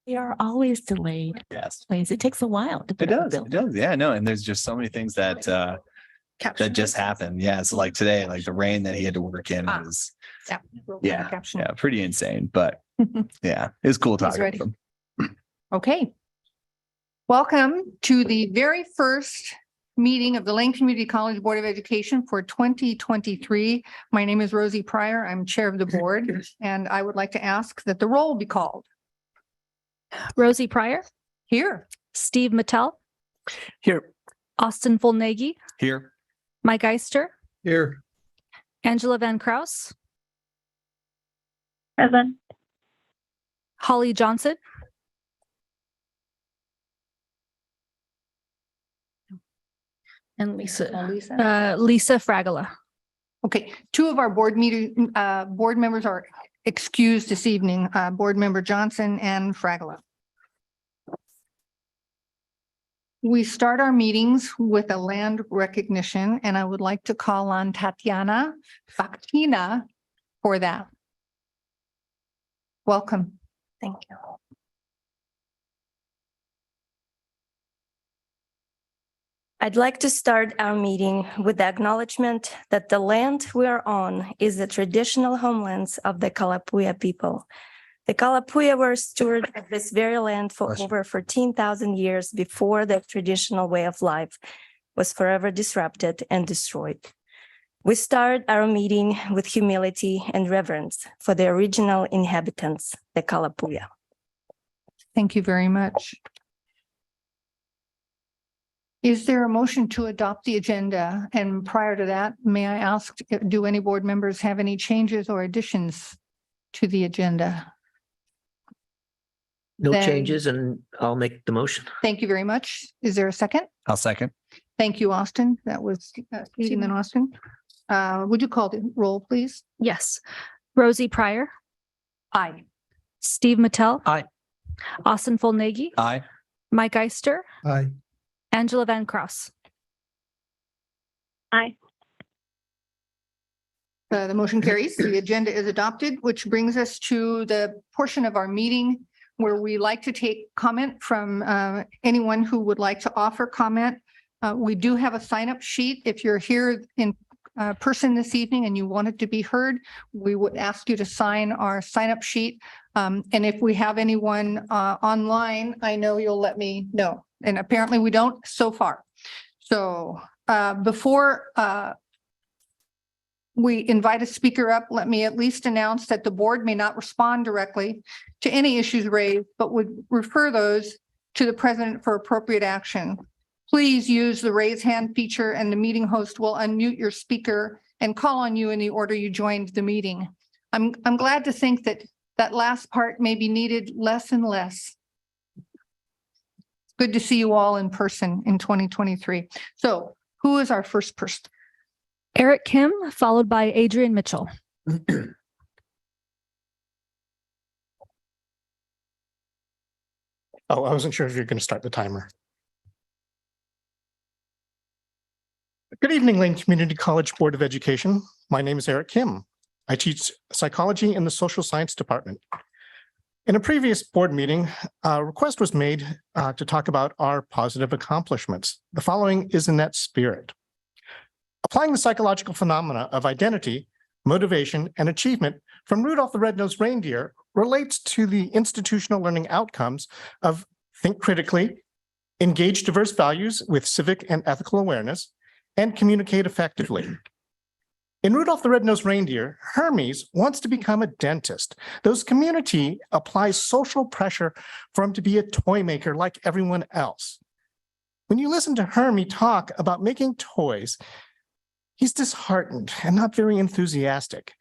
They are always delayed. Yes. Ways. It takes a while to It put up a does. It building. does. Yeah, no. And there's just so many things that that just happen. Yeah. So like today, like the rain that he had to work in was yeah, pretty insane. But yeah, it was cool talking ready. with him. Okay. Welcome to the very first meeting of the Lane Community College Board of Education for 2023. My name is Rosie Pryor. I'm chair of the board, and I would like to ask that the roll be called. Rosie Pryor, Here. Steve Mattel, Here. Austin Volnaghi, Here. Mike Eister, Here. Angela Van Kraus, Present. Holly Johnson, And Lisa. Lisa Fragola. Okay, two of our board members are excused this evening, board member Johnson and Fragola. We start our meetings with a land recognition, and I would like to call on Tatiana Faktina for that. Welcome. Thank you. I'd like to start our meeting with the acknowledgement that the land we are on is the traditional homelands of the Kalapuya people. The Kalapuya were stewards of this very land for over 14,000 years before their traditional way of life was forever disrupted and destroyed. We start our meeting with humility and reverence for the original inhabitants, the Kalapuya. Thank you very much. Is there a motion to adopt the agenda? And prior to that, may I ask, do any board members have any changes or additions to the agenda? No Then- changes, and I'll make the motion. Thank you very much. Is there a second? I'll second. Thank you, Austin. That was Stephen and Austin. Would you call the roll, please? Yes. Rosie Pryor, Aye. Steve Mattel. Aye. Austin Volnaghi, Aye. Mike Eister, Aye. Angela Van Kraus. Aye. The motion carries. The agenda is adopted, which brings us to the portion of our meeting where we like to take comment from anyone who would like to offer comment. We do have a sign-up sheet. If you're here in person this evening and you want it to be heard, we would ask you to sign our sign-up sheet. And if we have anyone online, I know you'll let me know. And apparently we don't so far. So before we invite a speaker up, let me at least announce that the board may not respond directly to any issues raised, but would refer those to the president for appropriate action. Please use the raise hand feature and the meeting host will unmute your speaker and call on you in the order you joined the meeting. I'm glad to think that that last part may be needed less and less. Good to see you all in person in 2023. So who is our first person? Eric Kim, followed by Adrian Mitchell. Oh, I wasn't sure if you're going to start the timer. Good evening, Lane Community College Board of Education. My name is Eric Kim. I teach psychology in the social science department. In a previous board meeting, a request was made to talk about our positive accomplishments. The following is in that spirit. Applying the psychological phenomena of identity, motivation, and achievement from Rudolph the Red-Nosed Reindeer relates to the institutional learning outcomes of think critically, engage diverse values with civic and ethical awareness, and communicate effectively. In Rudolph the Red-Nosed Reindeer, Hermes wants to become a dentist. Those community applies social pressure for him to be a toy maker like everyone else. When you listen to Hermes talk about making toys, he's disheartened and not very enthusiastic.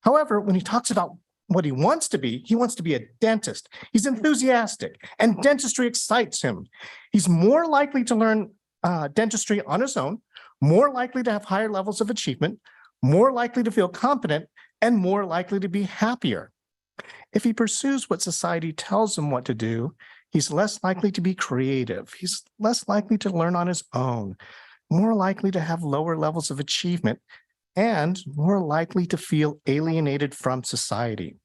However, when he talks about what he wants to be a dentist. He's enthusiastic and dentistry excites him. He's more likely to learn dentistry on his own, more likely to have higher levels of achievement, more likely to feel confident, and more likely to be happier. If he pursues what society tells him what to do, he's less likely to be creative. He's less likely to learn on his own, more likely to have lower levels of achievement, and more likely to feel alienated from society.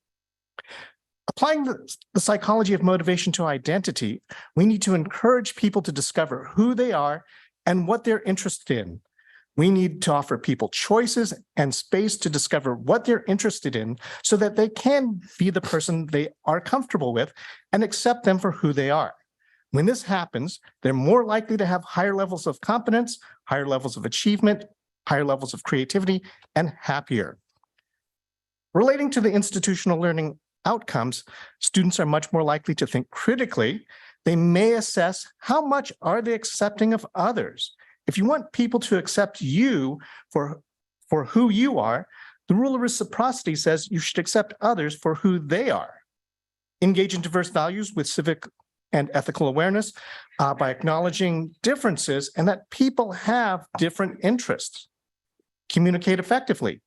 Applying the psychology of motivation to identity, we need to encourage people to discover who they are and what they're interested in. We need to offer people choices and space to discover what they're interested in so that they can be the person they are comfortable with and accept them for who they are. When this happens, they're more likely to have higher levels of competence, higher levels of achievement, higher levels of creativity, and happier. Relating to the institutional learning outcomes, students are much more likely to think critically. They may assess how much are they accepting of others. If you want people to accept you for who you are, the rule of reciprocity says you should accept others for who they are. Engage in diverse values with civic and ethical awareness by acknowledging differences and that people have different interests. Communicate effectively.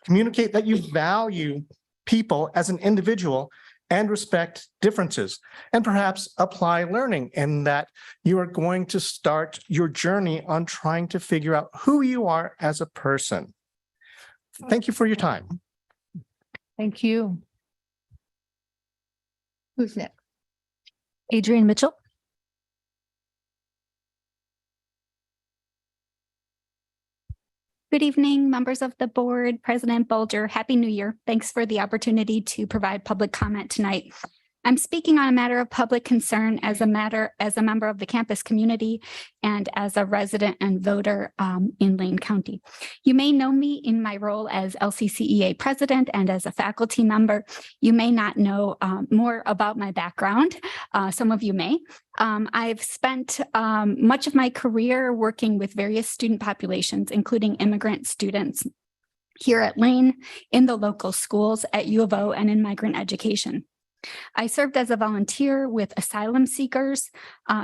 Communicate that you value people as an individual and respect differences, and perhaps apply learning in that you are going to start your journey on trying to figure out who you are as a person. Thank you for your time. Thank you. Who's next? Adrian Mitchell. Good evening, members of the board, President Bulger. Happy New Year. Thanks for the opportunity to provide public comment tonight. I'm speaking on a matter of public concern as a member of the campus community and as a resident and voter in Lane County. You may know me in my role as LCCEA president and as a faculty member. You may not know more about my background. Some of you may. I've spent much of my career working with various student populations, including immigrant students here at Lane, in the local schools, at U of O, and in migrant education. I served as a volunteer with asylum seekers,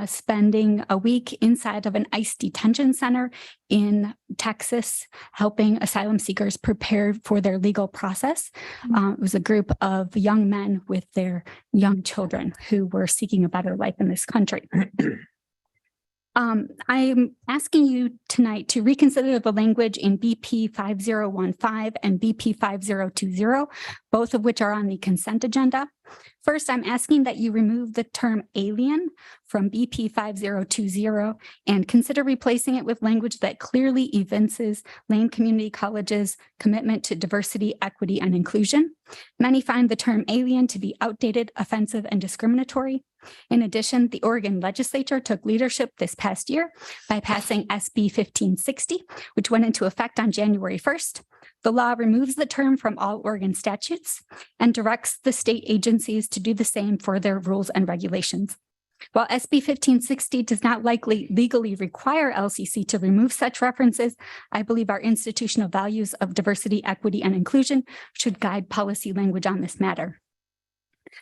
spending a week inside of an ICE detention center in Texas, helping asylum seekers prepare for their legal process. It was a group of young men with their young children who were seeking a better life in this country. I'm asking you tonight to reconsider the language in BP 5015 and BP 5020, both of which are on the consent agenda. First, I'm asking that you remove the term alien from BP 5020 and consider replacing it with language that clearly evinces Lane Community College's commitment to diversity, equity, and inclusion. Many find the term alien to be outdated, offensive, and discriminatory. In addition, the Oregon legislature took leadership this past year by passing SB 1560, which went into effect on January 1st. The law removes the term from all Oregon statutes and directs the state agencies to do the same for their rules and regulations. While SB 1560 does not likely legally require LCC to remove such references, I believe our institutional values of diversity, equity, and inclusion should guide policy language on this matter.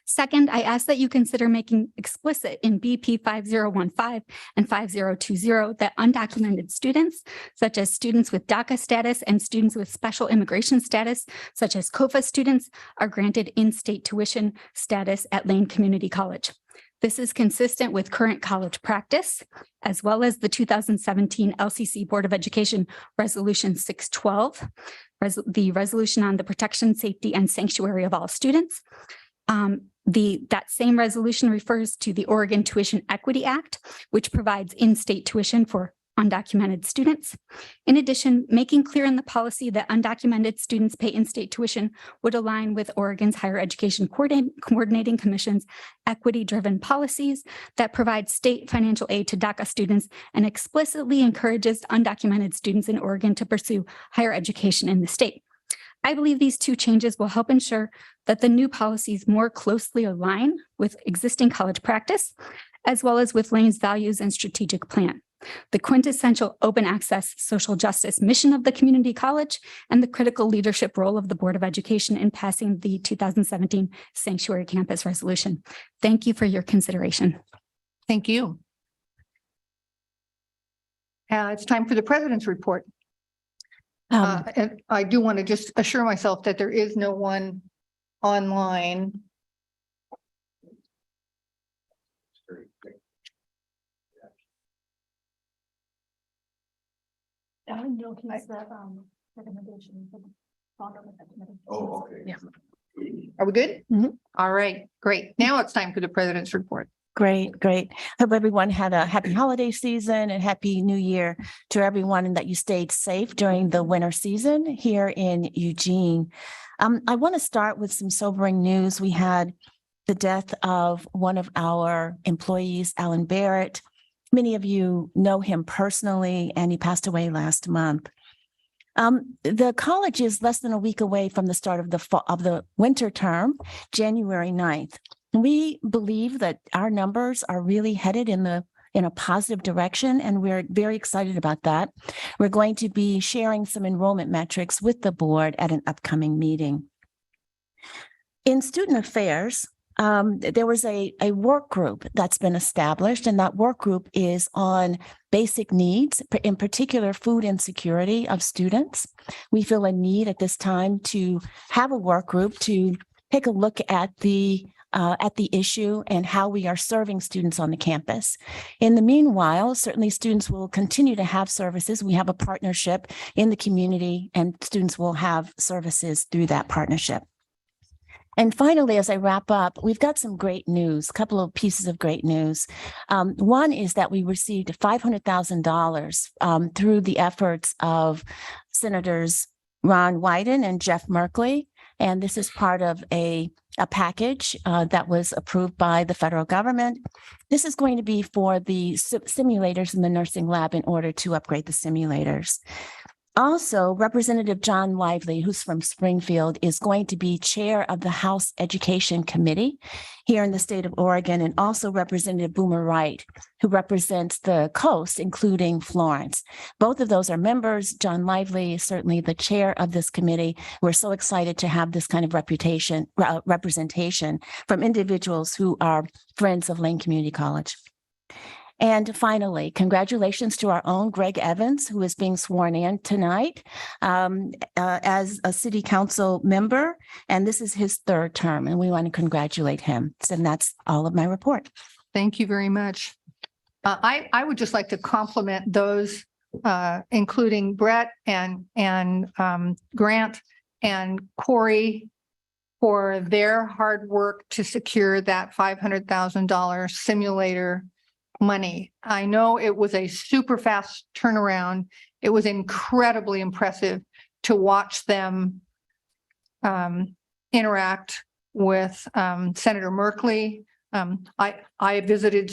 Second, I ask that you consider making explicit in BP 5015 and 5020 that undocumented students, such as students with DACA status and students with special immigration status, such as COFA students, are granted in-state tuition status at Lane Community College. This is consistent with current college practice, as well as the 2017 LCC Board of Education Resolution 612, the resolution on the protection, safety, and sanctuary of all students. That same resolution refers to the Oregon Tuition Equity Act, which provides in-state tuition for undocumented students. In addition, making clear in the policy that undocumented students pay in-state tuition would align with Oregon's Higher Education Coordinating Commission's equity-driven policies that provide state financial aid to DACA students and explicitly encourages undocumented students in Oregon to pursue higher education in the state. I believe these two changes will help ensure that the new policies more closely align with existing college practice, as well as with Lane's values and strategic plan, the quintessential open access social justice mission of the community college, and the critical leadership role of the Board of Education in passing the 2017 Sanctuary Campus Resolution. Thank you for your consideration. Thank you. It's time for the president's report. And I do want to just assure myself that there is no one online. Oh, okay. Yeah. Are we good? Mhm. All right, great. Now it's time for the president's report. Great, great. Hope everyone had a happy holiday season and happy new year to everyone and that you stayed safe during the winter season here in Eugene. I want to start with some sobering news. We had the death of one of our employees, Alan Barrett. Many of you know him personally, and he passed away last month. The college is less than a week away from the start of the winter term, January 9th. We believe that our numbers are really headed in a positive direction, and we're very excited about that. We're going to be sharing some enrollment metrics with the board at an upcoming meeting. In student affairs, there was a work group that's been established, and that work group is on basic needs, in particular food insecurity of students. We feel a need at this time to have a work group to take a look at the issue and how we are serving students on the campus. In the meanwhile, certainly students will continue to have services. We have a partnership in the community, and students will have services through that partnership. And finally, as I wrap up, we've got some great news, a couple of pieces of great news. One is that we received $500,000 through the efforts of Senators Ron Wyden and Jeff Merkley. And this is part of a package that was approved by the federal government. This is going to be for the simulators in the nursing lab in order to upgrade the simulators. Also, Representative John Lively, who's from Springfield, is going to be chair of the House Education Committee here in the state of Oregon, and also Representative Boomer Wright, who represents the coast, including Florence. Both of those are members. John Lively is certainly the chair of this committee. We're so excited to have this kind of representation from individuals who are friends of Lane Community College. And finally, congratulations to our own Greg Evans, who is being sworn in tonight as a city council member. And this is his third term, and we want to congratulate him. So that's all of my report. Thank you very much. I would just like to compliment those, including Brett and Grant and Corey, for their hard work to secure that $500,000 simulator money. I know it was a super fast turnaround. It was incredibly impressive to watch them interact with Senator Merkley. I visited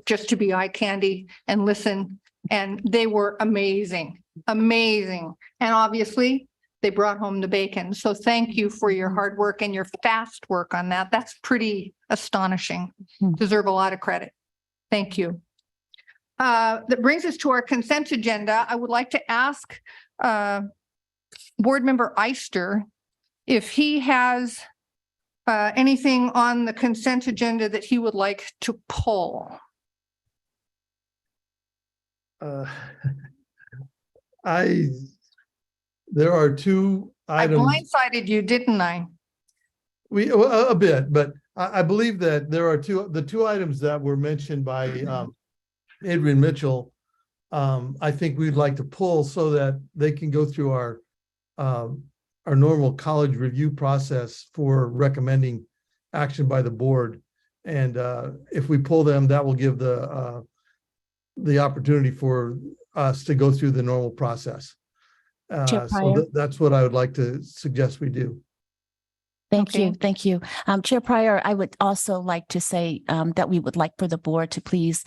just to be eye candy and listen, and they were amazing, amazing. And obviously they brought home the bacon. So thank you for your hard work and your fast work on that. That's pretty astonishing. Deserve a lot of credit. Thank you. That brings us to our consent agenda. I would like to ask Board Member Eister if he has anything on the consent agenda that he would like to pull. There are two I items. blindsided you, didn't I? A bit, but I believe that there are the two items that were mentioned by Adrian Mitchell. I think we'd like to pull so that they can go through our normal college review process for recommending action by the board. And if we pull them, that will give the opportunity for us to go through the normal process. So that's what I would like to suggest we do. Thank Okay. you. Thank you. Chair Pryor, I would also like to say that we would like for the board to please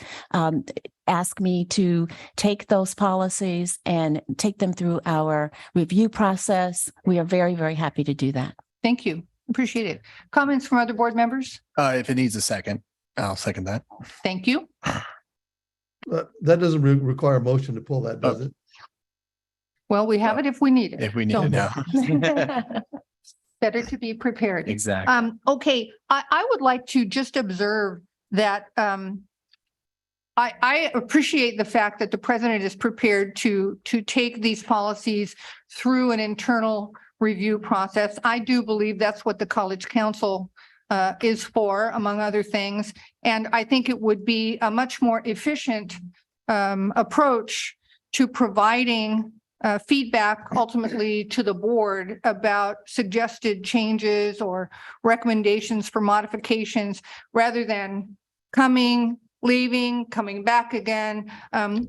ask me to take those policies and take them through our review process. We are very, very happy to do that. Thank you. Appreciate it. Comments from other board members? If it needs a second, I'll second that. Thank you. That doesn't require a motion to pull that, does it? Well, we have it if we need it. If we need to know. Better to be prepared. Exactly. Okay, I would like to just observe that I appreciate the fact that the president is prepared to take these policies through an internal review process. I do believe that's what the College Council is for, among other things. And I think it would be a much more efficient approach to providing feedback ultimately to the board about suggested changes or recommendations for modifications rather than coming, leaving, coming back again.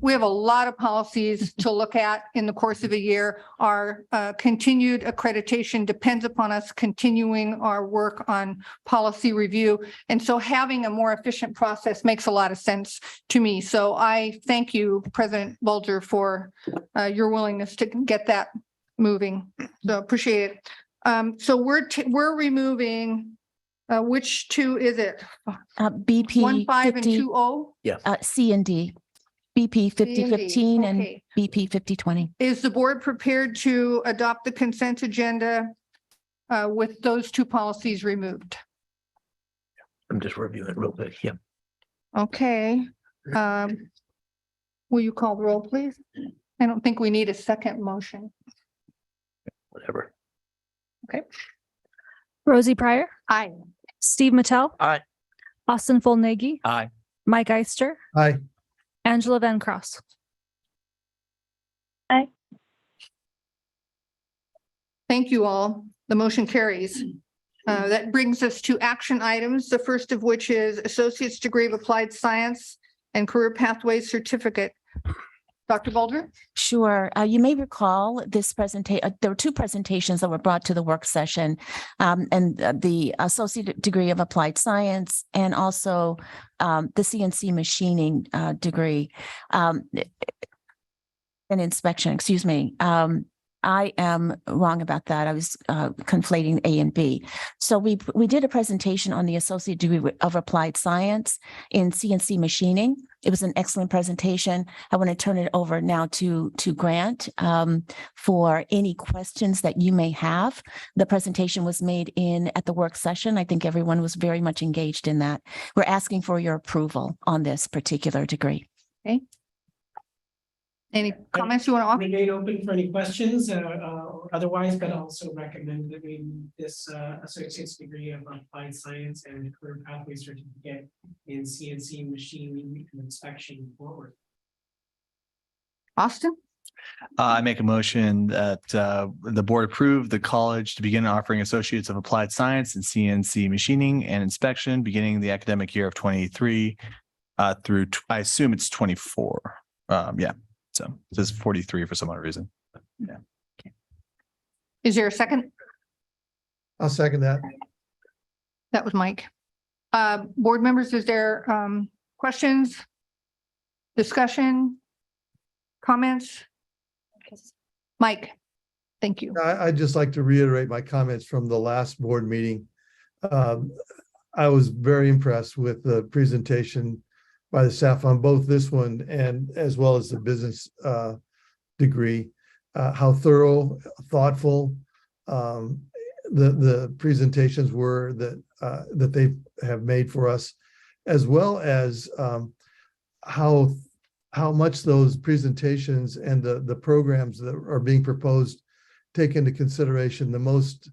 We have a lot of policies to look at in the course of a year. Our continued accreditation depends upon us continuing our work on policy review. And so having a more efficient process makes a lot of sense to me. So I thank you, President Bulger, for your willingness to get that moving. So appreciate it. So we're removing, which two is it? BP 1, 5, and 50, 2, 0? C and D, BP 5015 and Okay. BP 5020. Is the board prepared to adopt the consent agenda with those two policies removed? I'm just reviewing it real quick. Yeah. Okay. Will you call the roll, please? I don't think we need a second motion. Whatever. Rosie Pryor, Aye. Steve Mattel. Aye. Austin Fullnagy, Aye. Mike Eister, Aye. Angela Van Cross. Thank you all. The motion carries. That brings us to action items, the first of which is Associate's Degree of Applied Science and Career Pathways Certificate. Dr. Bulger? Sure. You may recall this presentation. There were two presentations that were brought to the work session, and the Associate Degree of Applied Science and also the CNC machining degree and inspection. Excuse me. I am wrong about that. I was conflating A and B. So we did a presentation on the Associate Degree of Applied Science in CNC machining. It was an excellent presentation. I want to turn it over now to Grant for any questions that you may have. The presentation was made at the work session. I think everyone was very much engaged in that. We're asking for your approval on this particular degree. Any comments you want to offer? Remain open for any questions or otherwise, but also recommend that we move this associate's degree of applied science and career pathway certificate in CNC machining and inspection forward. Austin? I make a motion that the board approve the college to begin offering associates of applied science and CNC machining and inspection beginning the academic year of 23 through, I assume it's 24. Yeah. So it says 43 for some odd reason. Yeah. Is there a second? I'll second that. That was Mike. Board members, is there questions? Discussion? Comments? Mike, thank you. I'd just like to reiterate my comments from the last board meeting. I was very impressed with the presentation by the staff on both this one and as well as the business degree, how thorough, thoughtful the presentations were that they have made for us, as well as how much those presentations and the programs that are being proposed take into consideration the most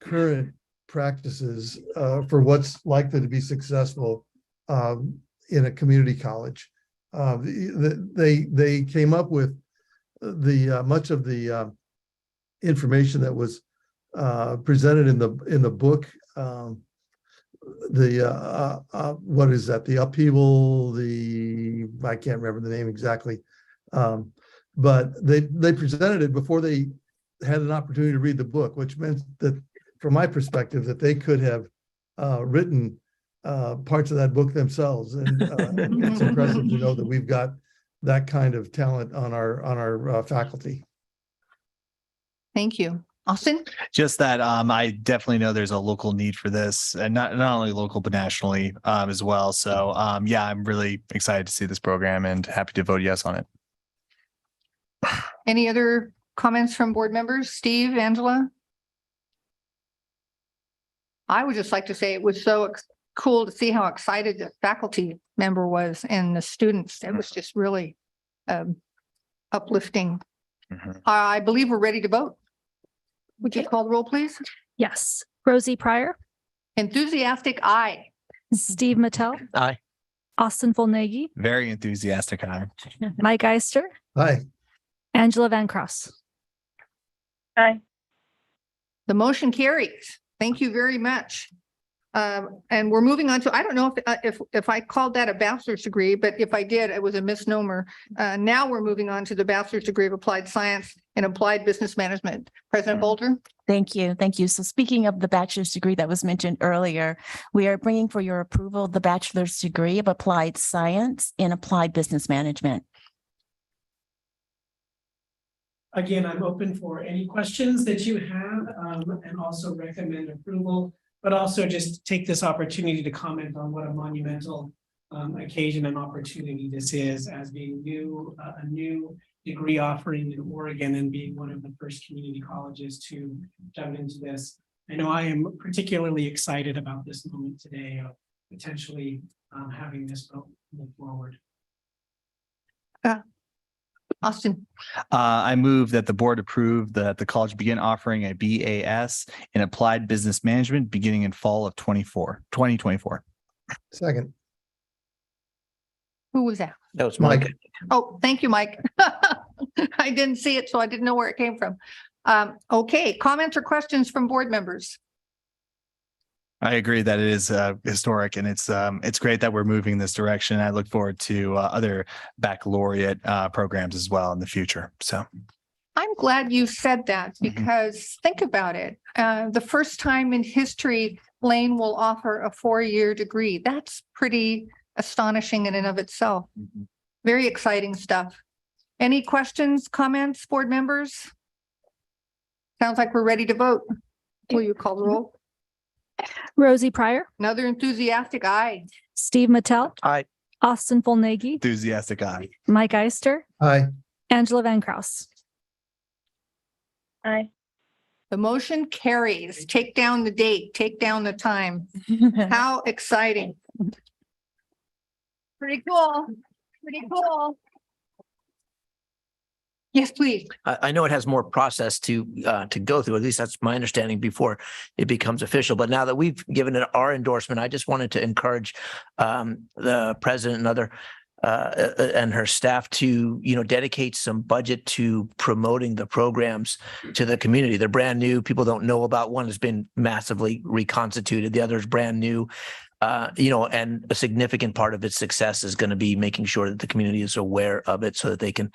current practices for what's likely to be successful in a community college. They came up with the much of the information that was presented in the book. What is that? The upheaval, I can't remember the name exactly. But they presented it before they had an opportunity to read the book, which meant that from my perspective, that they could have written parts of that book themselves. And it's impressive to know that we've got that kind of talent on our faculty. Thank you. Austin? Just that I definitely know there's a local need for this, and not only local, but nationally as well. So yeah, I'm really excited to see this program and happy to vote yes on it. Any other comments from board members? Steve, Angela? I would just like to say it was so cool to see how excited the faculty member was and the students. It was just really uplifting. I believe we're ready to vote. Would you call the roll, please? Yes. Rosie Pryor, Enthusiastic aye. Steve Mattel, Aye. Austin Fullnagy, Very enthusiastic. Mike Eister, Hi. Angela Van Cross. Aye. The motion carries. Thank you very much. And we're moving on to, I don't know if I called that a bachelor's degree, but if I did, it was a misnomer. Now we're moving on to the bachelor's degree of applied science and applied business management. President Bolger? Thank you. Thank you. So speaking of the bachelor's degree that was mentioned earlier, we are bringing for your approval the bachelor's degree of applied science in applied business management. Again, I'm open for any questions that you have, and also recommend approval, but also just take this opportunity to comment on what a monumental occasion and opportunity this is as being a new degree offering in Oregon and being one of the first community colleges to jump into this. I know I am particularly excited about this moment today of potentially having this move forward. Austin? I move that the board approve that the college begin offering a BAS in applied business management beginning in fall of 2024. Second. Who was that? That was Mike. Mike. Oh, thank you, Mike. I didn't see it, so I didn't know where it came from. Okay, comments or questions from board members? I agree that it is historic, and it's great that we're moving in this direction. I look forward to other baccalaureate programs as well in the future. So I'm glad you said that because think about it. The first time in history, Lane will offer a 4-year degree. That's pretty astonishing in and of itself. Very exciting stuff. Any questions, comments, board members? Sounds like we're ready to vote. Will you call the roll? Rosie Pryor, Another enthusiastic aye. Steve Mattel, Aye. Austin Fullnagy, enthusiastic eye. Mike Eister, Aye. Angela Van Cross. Aye. The motion carries. Take down the date, take down the time. How exciting. Pretty cool. Pretty cool. Yes, please. I know it has more process to go through. At least that's my understanding before it becomes official. But now that we've given it our endorsement, I just wanted to encourage the president and other and her staff to, dedicate some budget to promoting the programs to the community. They're brand new. People don't know about one has been massively reconstituted. The other is brand new. And a significant part of its success is going to be making sure that the community is aware of it so that they can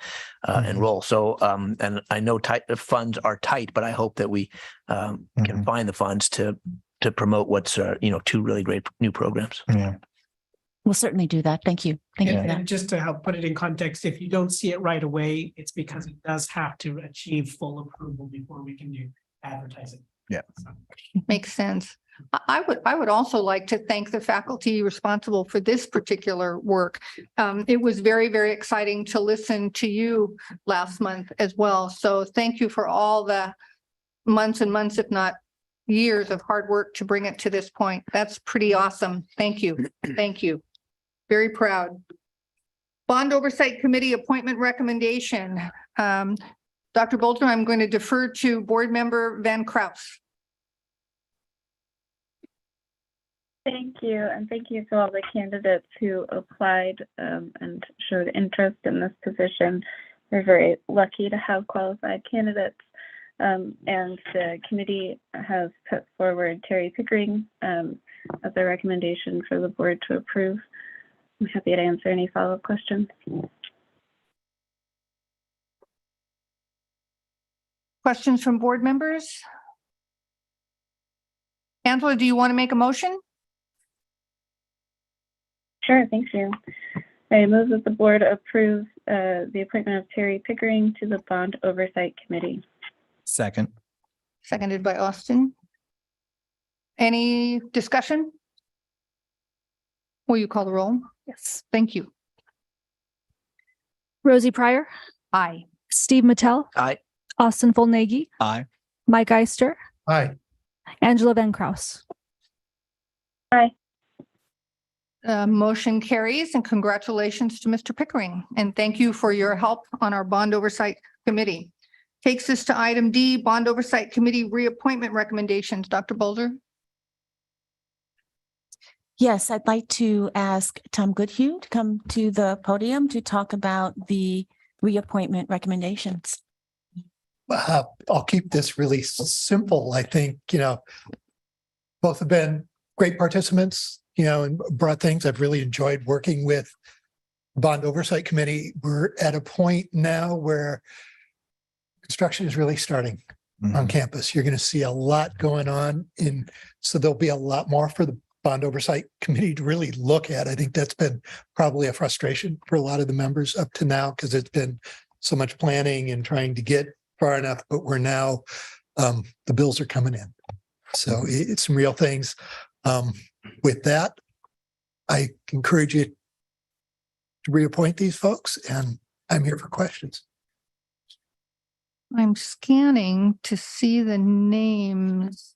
enroll. So, and I know funds are tight, but I hope that we can find the funds to promote what's, 2 really great new programs. Yeah. We'll certainly do that. Thank you. Thank you for that. And just to help put it in context, if you don't see it right away, it's because it does have to achieve full approval before we can do advertising. Yeah. Makes sense. I would also like to thank the faculty responsible for this particular work. It was very, very exciting to listen to you last month as well. So thank you for all the months and months, if not years of hard work to bring it to this point. That's pretty awesome. Thank you. Thank you. Very proud. Bond Oversight Committee appointment recommendation. Dr. Bolger, I'm going to defer to Board Member Van Cross. Thank you, and thank you to all the candidates who applied and showed interest in this position. We're very lucky to have qualified candidates, and the committee has put forward Terry Pickering as a recommendation for the board to approve. I'm happy to answer any follow-up questions. Questions from board members? Angela, do you want to make a motion? Sure, thank you. I move that the board approve the appointment of Terry Pickering to the Bond Oversight Committee. Second. Seconded by Austin. Any discussion? Will you call the roll? Yes. Thank you. Rosie Pryor, Aye. Steve Mattel, Aye. Austin Fullnagy, Aye. Mike Eister, Aye. Angela Van Cross. Aye. Motion carries, and congratulations to Mr. Pickering. And thank you for your help on our Bond Oversight Committee. Takes us to item D, Bond Oversight Committee reappointment recommendations. Dr. Bolger? Yes, I'd like to ask Tom Goodhue to come to the podium to talk about the reappointment recommendations. I'll keep this really simple. I think, both have been great participants, and brought things. I've really enjoyed working with Bond Oversight Committee. We're at a point now where construction is really starting on campus. You're going to see a lot going on so there'll be a lot more for the Bond Oversight Committee to really look at. I think that's been probably a frustration for a lot of the members up to now because it's been so much planning and trying to get far enough, but we're now, the bills are coming in. So it's some real things. With that, I encourage you to reappoint these folks, and I'm here for questions. I'm scanning to see the names.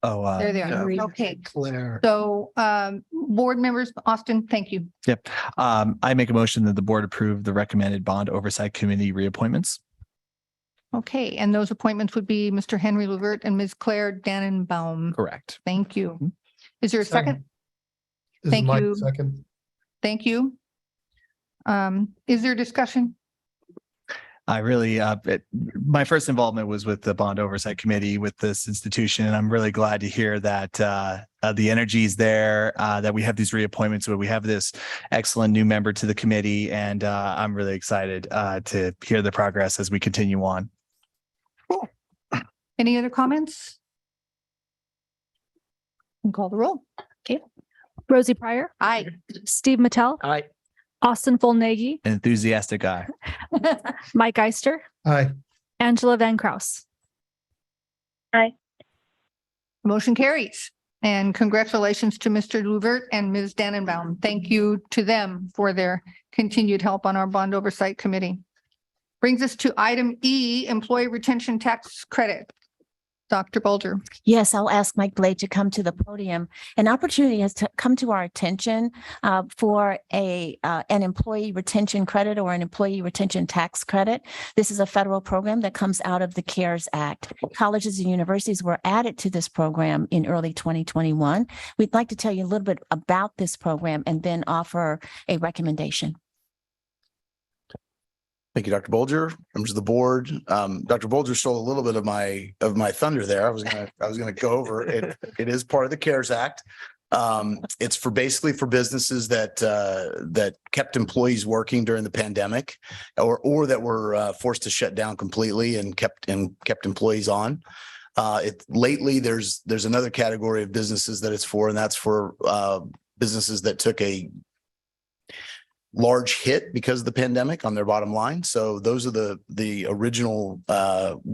Oh, There they are. yeah. Okay. Claire. So, board members, Austin, thank you. Yep. I make a motion that the board approve the recommended Bond Oversight Committee reappointments. Okay, and those appointments would be Mr. Henry Levert and Ms. Claire Dannenbaum. Correct. Thank you. Is there a second? This is Thank my you. second. Thank you. Is there discussion? I really, my first involvement was with the Bond Oversight Committee with this institution, and I'm really glad to hear that the energy is there, that we have these reappointments, where we have this excellent new member to the committee, and I'm really excited to hear the progress as we continue on. Cool. Any other comments? And call the roll. Rosie Pryor, Aye. Steve Mattel, Aye. Austin Fullnagy, An enthusiastic guy. Mike Eister, Aye. Angela Van Kraus. Motion carries. And congratulations to Mr. Levert and Ms. Dannenbaum. Thank you to them for their continued help on our Bond Oversight Committee. Brings us to item E, Employee Retention Tax Credit. Dr. Bulger. Yes, I'll ask Mike Blade to come to the podium. An opportunity has come to our attention for an employee retention credit or an employee retention tax credit. This is a federal program that comes out of the CARES Act. Colleges and universities were added to this program in early 2021. We'd like to tell you a little bit about this program and then offer a recommendation. Thank you, Dr. Bulger, members of the board. Dr. Bulger stole a little bit of my thunder there. I was gonna go over it. It is part of the CARES Act. It's basically for businesses that kept employees working during the pandemic, or that were forced to shut down completely and kept employees on. Lately, there's another category of businesses that it's for, and that's for businesses that took a large hit because of the pandemic on their bottom line. So those are the original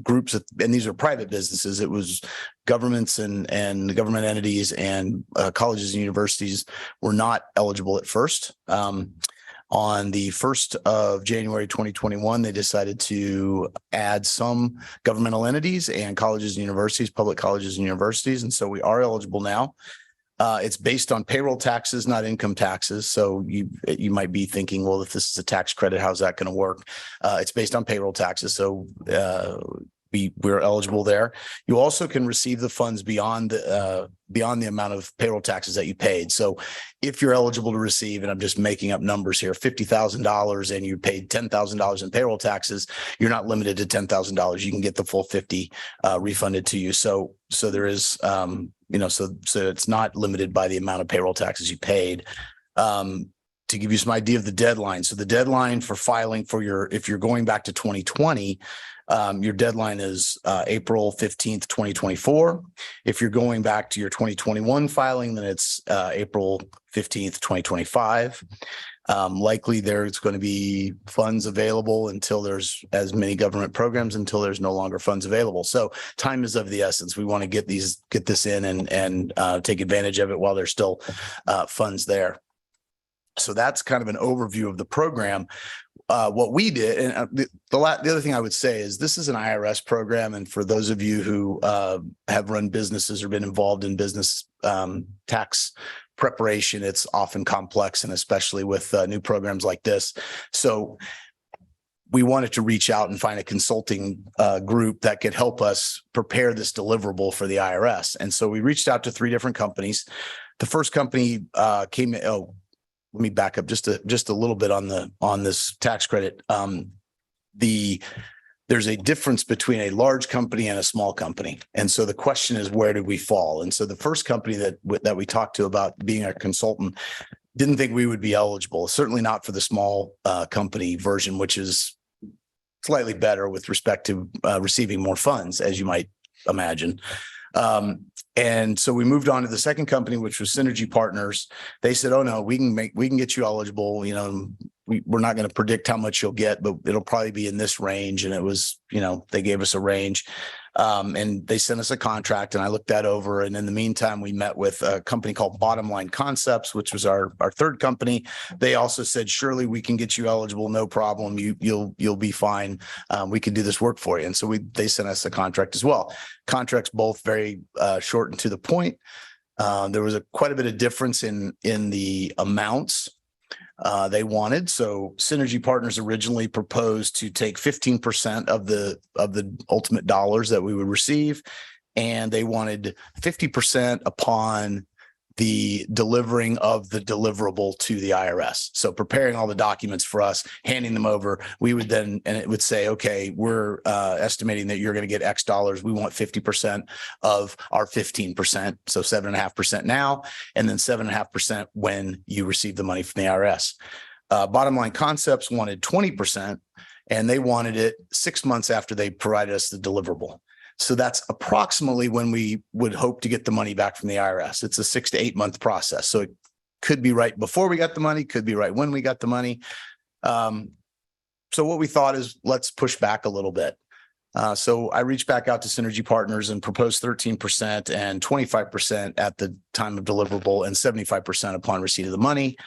groups, and these are private businesses. It was governments and government entities and colleges and universities were not eligible at first. On the 1st of January 2021, they decided to add some governmental entities and colleges and universities, public colleges and universities, and so we are eligible now. It's based on payroll taxes, not income taxes. So you might be thinking, well, if this is a tax credit, how's that going to work? It's based on payroll taxes. So we're eligible there. You also can receive the funds beyond the amount of payroll taxes that you paid. So if you're eligible to receive, and I'm just making up numbers here, $50,000 and you paid $10,000 in payroll taxes, you're not limited to $10,000. You can get the full 50 refunded to you. So there is, so it's not limited by the amount of payroll taxes you paid. To give you some idea of the deadline. So the deadline for filing if you're going back to 2020, your deadline is April 15th, 2024. If you're going back to your 2021 filing, then it's April 15th, 2025. Likely there's going to be funds available until there's as many government programs until there's no longer funds available. So time is of the essence. We want to get this in and take advantage of it while there's still funds there. So that's kind of an overview of the program. What we did, and the other thing I would say is this is an IRS program. And for those of you who have run businesses or been involved in business tax preparation, it's often complex, and especially with new programs like this. So we wanted to reach out and find a consulting group that could help us prepare this deliverable for the IRS. And so we reached out to 3 different companies. The first company let me back up just a little bit on this tax credit. There's a difference between a large company and a small company. And so the question is, where did we fall? And so the first company that we talked to about being a consultant didn't think we would be eligible, certainly not for the small company version, which is slightly better with respect to receiving more funds, as you might imagine. And so we moved on to the second company, which was Synergy Partners. They said, oh no, we can get you eligible. You know, we're not going to predict how much you'll get, but it'll probably be in this range. And it was, you know, they gave us a range. And they sent us a contract, and I looked that over. And in the meantime, we met with a company called Bottom Line Concepts, which was our third company. They also said, surely we can get you eligible. No problem. You'll be fine. We can do this work for you. And so they sent us a contract as well. Contracts both very short and to the point. There was quite a bit of difference in the amounts they wanted. So Synergy Partners originally proposed to take 15% of the ultimate dollars that we would receive, and they wanted 50% upon the delivering of the deliverable to the IRS. So preparing all the documents for us, handing them over, we would then, and it would say, okay, we're estimating that you're going to get X dollars. We want 50% of our 15%. So 7.5% now, and then 7.5% when you receive the money from the IRS. Bottom Line Concepts wanted 20%, and they wanted it 6 months after they provided us the deliverable. So that's approximately when we would hope to get the money back from the IRS. It's a 6 to 8 month process. So it could be right before we got the money, could be right when we got the money. So what we thought is, let's push back a little bit. So I reached back out to Synergy Partners and proposed 13% and 25% at the time of deliverable and 75% upon receipt of the money.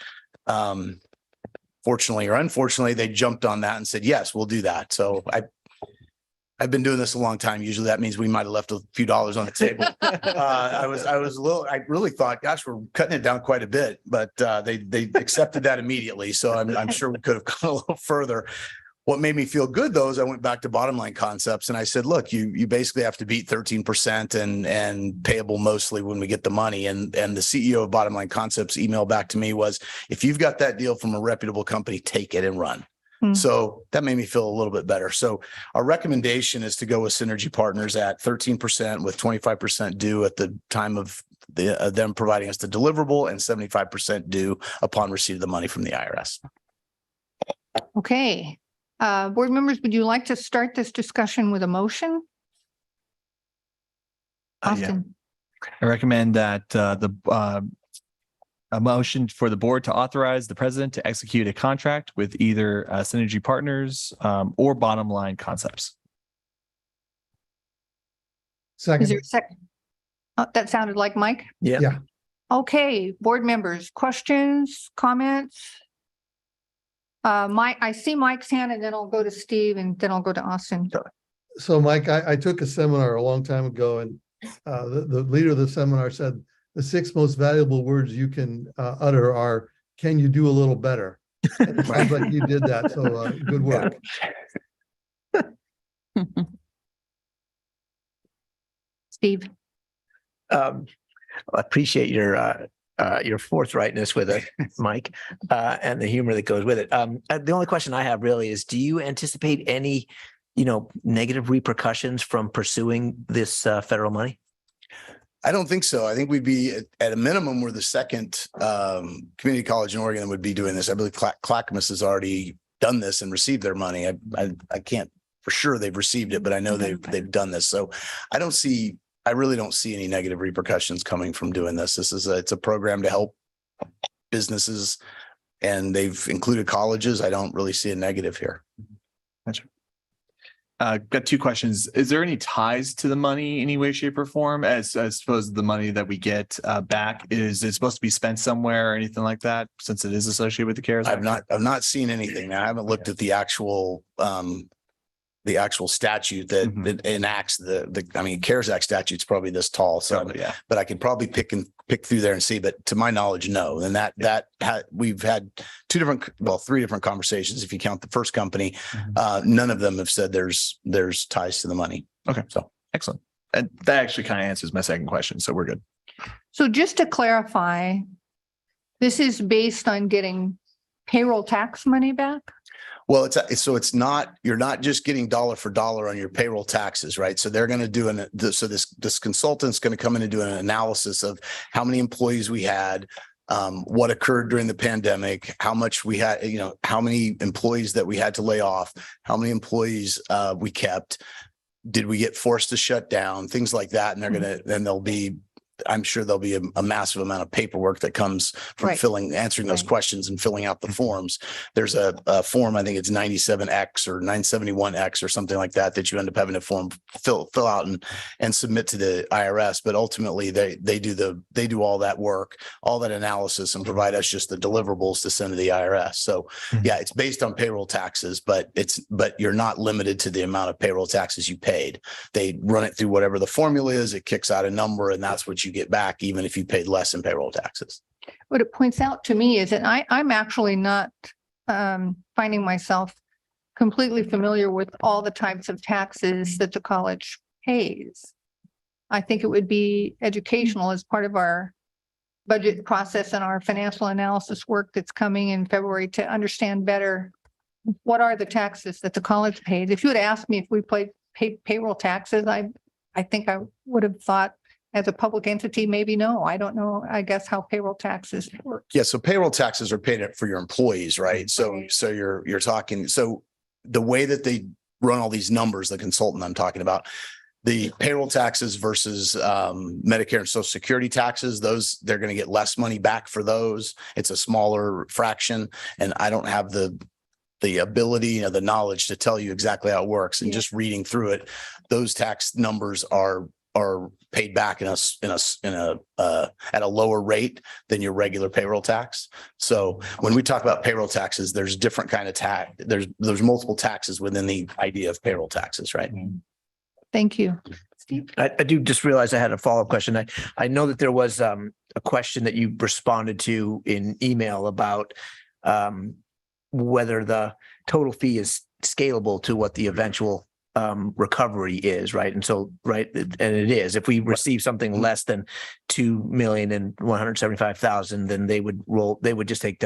Fortunately or unfortunately, they jumped on that and said, yes, we'll do that. So I've been doing this a long time. Usually that means we might have left a few dollars on the table. I really thought, gosh, we're cutting it down quite a bit, but they accepted that immediately. So I'm sure we could have gone a little further. What made me feel good though is I went back to Bottom Line Concepts and I said, look, you basically have to beat 13% and payable mostly when we get the money. And the CEO of Bottom Line Concepts email back to me was, if you've got that deal from a reputable company, take it and run. So that made me feel a little bit better. So our recommendation is to go with Synergy Partners at 13% with 25% due at the time of them providing us the deliverable and 75% due upon receipt of the money from the IRS. Okay. Board members, would you like to start this discussion with a motion? Austin. I recommend that a motion for the board to authorize the president to execute a contract with either Synergy Partners or Bottom Line Concepts. Is there Second. a second? That sounded like Mike. Yeah. Okay, board members, questions, comments? Mike, I see Mike's hand, and then I'll go to Steve, and then I'll go to Austin. So Mike, I took a seminar a long time ago, and the leader of the seminar said, the 6 most valuable words you can utter are, can you do a little better? And it sounds like you did that. So good work. Steve. I appreciate your forthrightness with it, Mike, and the humor that goes with it. The only question I have really is, do you anticipate any, negative repercussions from pursuing this federal money? I don't think so. I think we'd be at a minimum, we're the second community college in Oregon that would be doing this. I believe Clackamas has already done this and received their money. I can't for sure they've received it, but I know they've done this. So I really don't see any negative repercussions coming from doing this. It's a program to help businesses, and they've included colleges. I don't really see a negative here. Gotcha. Got 2 questions. Is there any ties to the money any way, shape, or form? As I suppose the money that we get back, is it supposed to be spent somewhere or anything like that, since it is associated with the CARES Act? I've not seen anything. I haven't looked at the actual statute that enacts the CARES Act statute's probably this tall. So, but I could probably pick through there and see, but to my knowledge, no. And we've had 3 different conversations. If you count the first company, none of them have said there's ties to the money. Okay. So excellent. And that actually kind of answers my second question. So we're good. So just to clarify, This is based on getting payroll tax money back? Well, so it's not, you're not just getting dollar for dollar on your payroll taxes, right? So they're going to do so this consultant's going to come in and do an analysis of how many employees we had, what occurred during the pandemic, how much we had, how many employees that we had to lay off, how many employees we kept, did we get forced to shut down, things like that. And I'm sure there'll be a massive amount of paperwork that comes from answering those questions and filling out the forms. There's a form, I think it's 97X or 971X or something like that you end up having to fill out and submit to the IRS. But ultimately they do all that work, all that analysis, and provide us just the deliverables to send to the IRS. So yeah, it's based on payroll taxes, but you're not limited to the amount of payroll taxes you paid. They run it through whatever the formula is, it kicks out a number, and that's what you get back, even if you paid less in payroll taxes. What it points out to me is that I'm actually not finding myself completely familiar with all the types of taxes that the college pays. I think it would be educational as part of our budget process and our financial analysis work that's coming in February to understand better what are the taxes that the college pays. If you had asked me if we paid payroll taxes, I think I would have thought, as a public entity, maybe no. I don't know, I guess, how payroll taxes work. Yeah, so payroll taxes are paid for your employees, right? So you're talking, so the way that they run all these numbers, the consultant I'm talking about, the payroll taxes versus Medicare and Social Security taxes, those, they're going to get less money back for those. It's a smaller fraction, and I don't have the ability, the knowledge to tell you exactly how it works. And just reading through it, those tax numbers are paid back at a lower rate than your regular payroll tax. So when we talk about payroll taxes, there's different kind of tax. There's multiple taxes within the idea of payroll taxes, right? Thank you. Steve? I do just realize I had a follow-up question. I know that there was a question that you responded to in email about whether the total fee is scalable to what the eventual recovery is, right? And so, right, and it is. If we receive something less than 2,175,000, then they would just take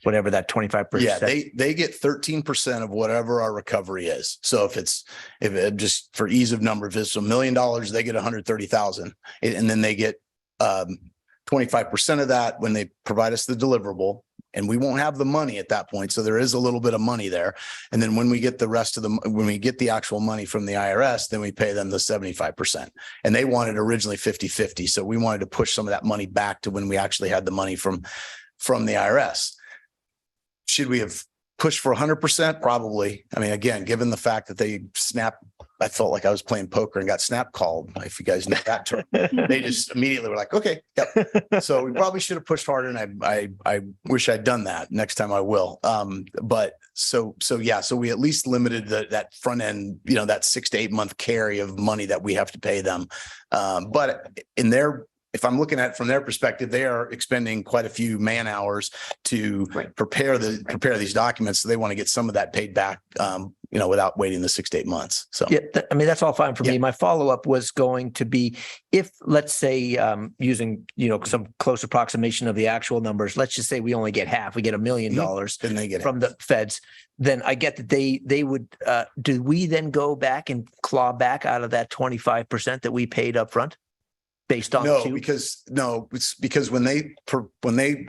whatever that 25%. Yeah, they get 13% of whatever our recovery is. So if it just for ease of number, if it's $1 million, they get 130,000, and then they get 25% of that when they provide us the deliverable. And we won't have the money at that point. So there is a little bit of money there. And then when we get the rest of when we get the actual money from the IRS, then we pay them the 75%. And they wanted originally 50-50. So we wanted to push some of that money back to when we actually had the money from the IRS. Should we have pushed for 100%? Probably. I mean, again, given the fact that I felt like I was playing poker and got snap called, if you guys know that term. They just immediately were like, okay, yep. So we probably should have pushed harder, and I wish I'd done that. Next time I will. But so we at least limited that front end, that 6 to 8 month carry of money that we have to pay them. But if I'm looking at it from their perspective, they are expending quite a few man hours to prepare these documents. So they want to get some of that paid back, without waiting the 6 to 8 months. So yeah, that's all fine for me. My follow-up was going to be, if let's say using some close approximation of the actual numbers, let's just say we only get half, we get $1 million then they get from the feds. Then I get that they would. Do we then go back and claw back out of that 25% that we paid up front? Based on it's because when they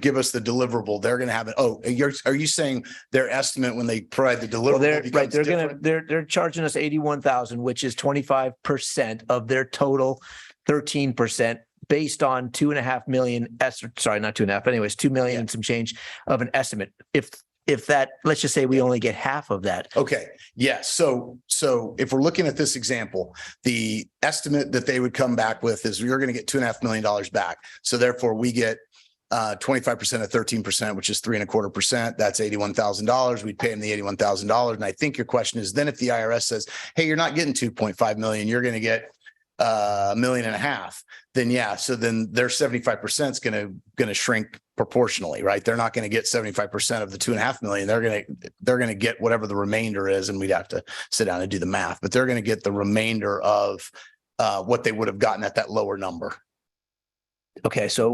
give us the deliverable, they're going to have it. Oh, are you saying their estimate when they provide the deliverable? They're charging us 81,000, which is 25% of their total 13%, based on 2.5 million. Sorry, not 2.5. Anyways, 2 million and some change of an estimate. If that, let's just say we only get half of that. Okay. Yeah. So if we're looking at this example, the estimate that they would come back with is you're going to get $2.5 million back. So therefore we get 25% of 13%, which is 3.25%. That's $81,000. We'd pay them the $81,000. And I think your question is then if the IRS says, hey, you're not getting 2.5 million, you're going to get $1.5 million, then yeah. So then their 75% is going to shrink proportionally, right? They're not going to get 75% of the 2.5 million. They're going to get whatever the remainder is. And we'd have to sit down and do the math, but they're going to get the remainder of what they would have gotten at that lower number. Okay. So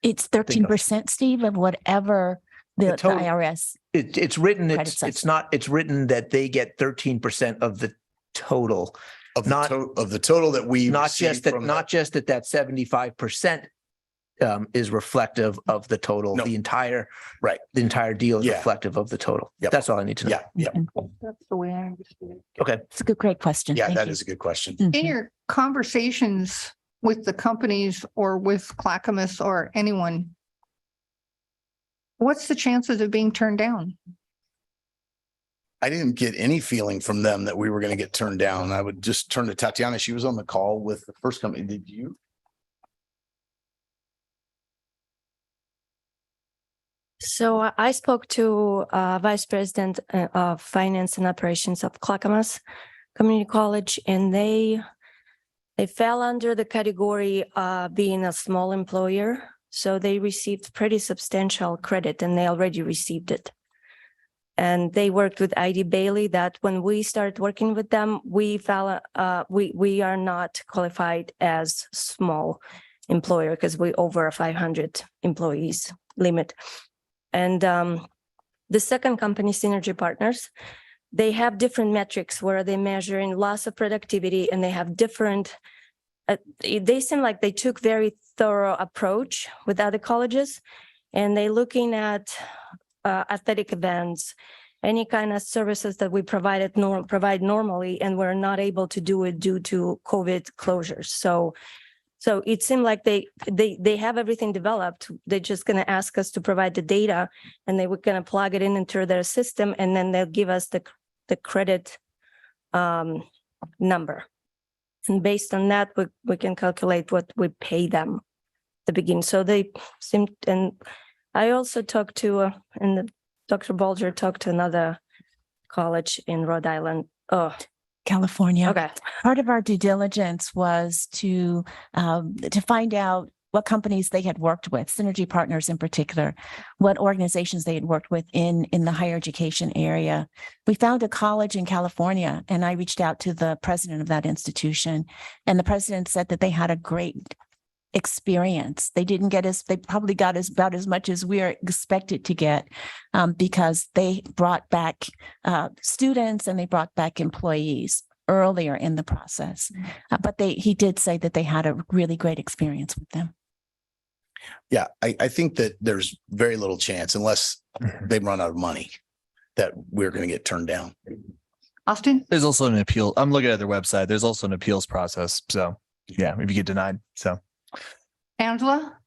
It's 13%, Steve, of whatever the total- IRS. It's written, Credits us. it's written that they get 13% of the total, Of the Not- of the total that we not received just that, from not just that 75% is reflective of the total. No. The entire, Right. the entire deal is Yeah. reflective of the total. Yep. That's all I need to know. Yeah, yeah, That's the way I understood it. Okay. It's a good, great question. yeah, Thank that you. is a good question. In Mhm. your conversations with the companies or with Clackamas or anyone, what's the chances of being turned down? I didn't get any feeling from them that we were going to get turned down. I would just turn to Tatiana. She was on the call with the first company. Did you? So I spoke to Vice President of Finance and Operations of Clackamas Community College, and they fell under the category being a small employer. So they received pretty substantial credit, and they already received it. And they worked with ID Bailey that when we started working with them, we fell, we are not qualified as small employer because we over 500 employees limit. And the second company, Synergy Partners, they have different metrics where they measure in loss of productivity, and they have different, they seem like they took very thorough approach with other colleges, and they looking at athletic events, any kind of services that we provide normally, and we're not able to do it due to COVID closures. So it seemed like they have everything developed. They're just going to ask us to provide the data, and they were going to plug it in into their system, and then they'll give us the credit number. And based on that, we can calculate what we pay them at the beginning. So they seem, and I also talked to, and Dr. Bulger talked to another college in Rhode Island. Oh, California. okay. Part of our due diligence was to find out what companies they had worked with, Synergy Partners in particular, what organizations they had worked with in the higher education area. We found a college in California, and I reached out to the president of that institution, and the president said that they had a great experience. They didn't get they probably got about as much as we are expected to get because they brought back students and they brought back employees earlier in the process. But he did say that they had a really great experience with them. Yeah, I think that there's very little chance unless they run out of money that we're going to get turned down. Austin? There's also an appeal. I'm looking at their website. There's also an appeals process. So yeah, if you get denied. So Angela?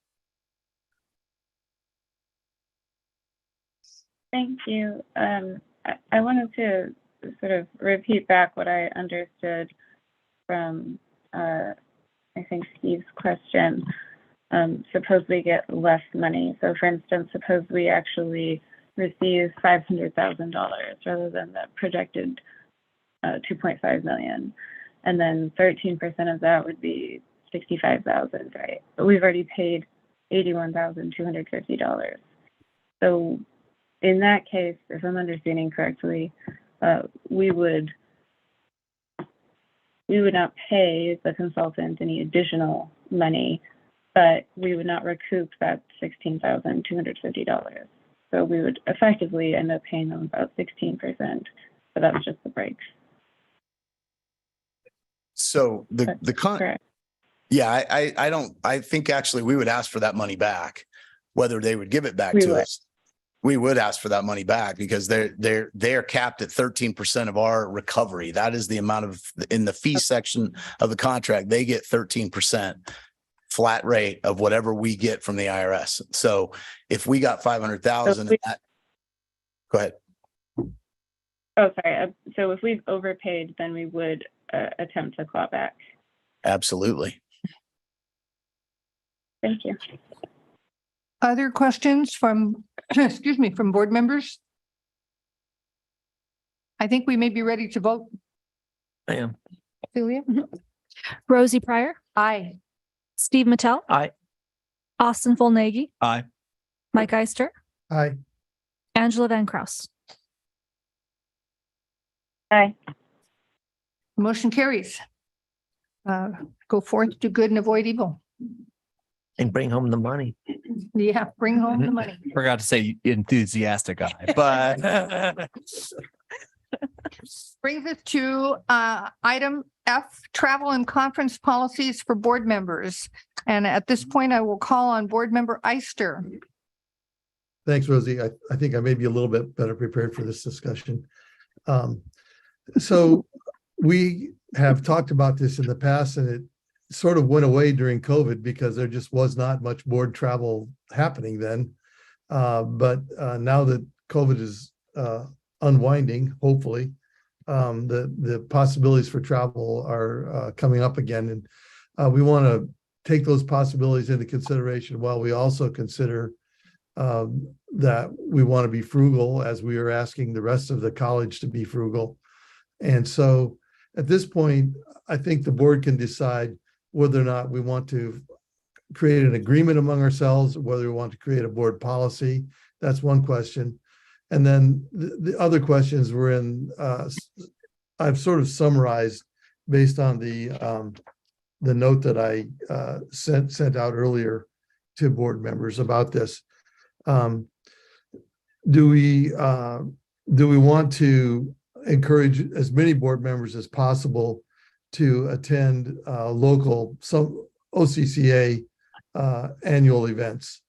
Thank you. I wanted to sort of repeat back what I understood from, I think, Steve's question. Suppose we get less money. So for instance, suppose we actually receive $500,000 rather than the projected 2.5 million. And then 13% of that would be 65,000, right? But we've already paid $81,250. So in that case, if I'm understanding correctly, we would not pay the consultant any additional money, but we would not recoup that $16,250. So we would effectively end up paying them about 16%, but that's just the breaks. So Correct. yeah, I think actually we would ask for that money back, whether they would give it back We to would. us. We would ask for that money back because they're capped at 13% of our recovery. That is the amount of, in the fee section of the contract, they get 13% flat rate of whatever we get from the IRS. So if we got 500,000, go ahead. Oh, sorry. So if we've overpaid, then we would attempt to claw back. Absolutely. Thank you. Other questions from, excuse me, from board members? I think we may be ready to vote. I am. Celia? Rosie Pryor, Aye. Steve Mattel, Aye. Austin Volnaghi, aye. Mike Eister, Aye. Angela Van Kraus. Aye. Motion carries. Go forth, do good and avoid evil. And bring home the money. Yeah, bring home the money. Forgot to say enthusiastic guy, but Brings us to item F, travel and conference policies for board members. And at this point, I will call on Board Member Eister. Thanks, Rosie. I think I may be a little bit better prepared for this discussion. So we have talked about this in the past, and it sort of went away during COVID because there just was not much board travel happening then. But now that COVID is unwinding, hopefully, the possibilities for travel are coming up again. And we want to take those possibilities into consideration while we also consider that we want to be frugal, as we are asking the rest of the college to be frugal. And so at this point, I think the board can decide whether or not we want to create an agreement among ourselves, whether we want to create a board policy. That's one question. And then the other questions were in, I've sort of summarized based on the note that I sent out earlier to board members about this. Do we want to encourage as many board members as possible to attend some OCCA annual events?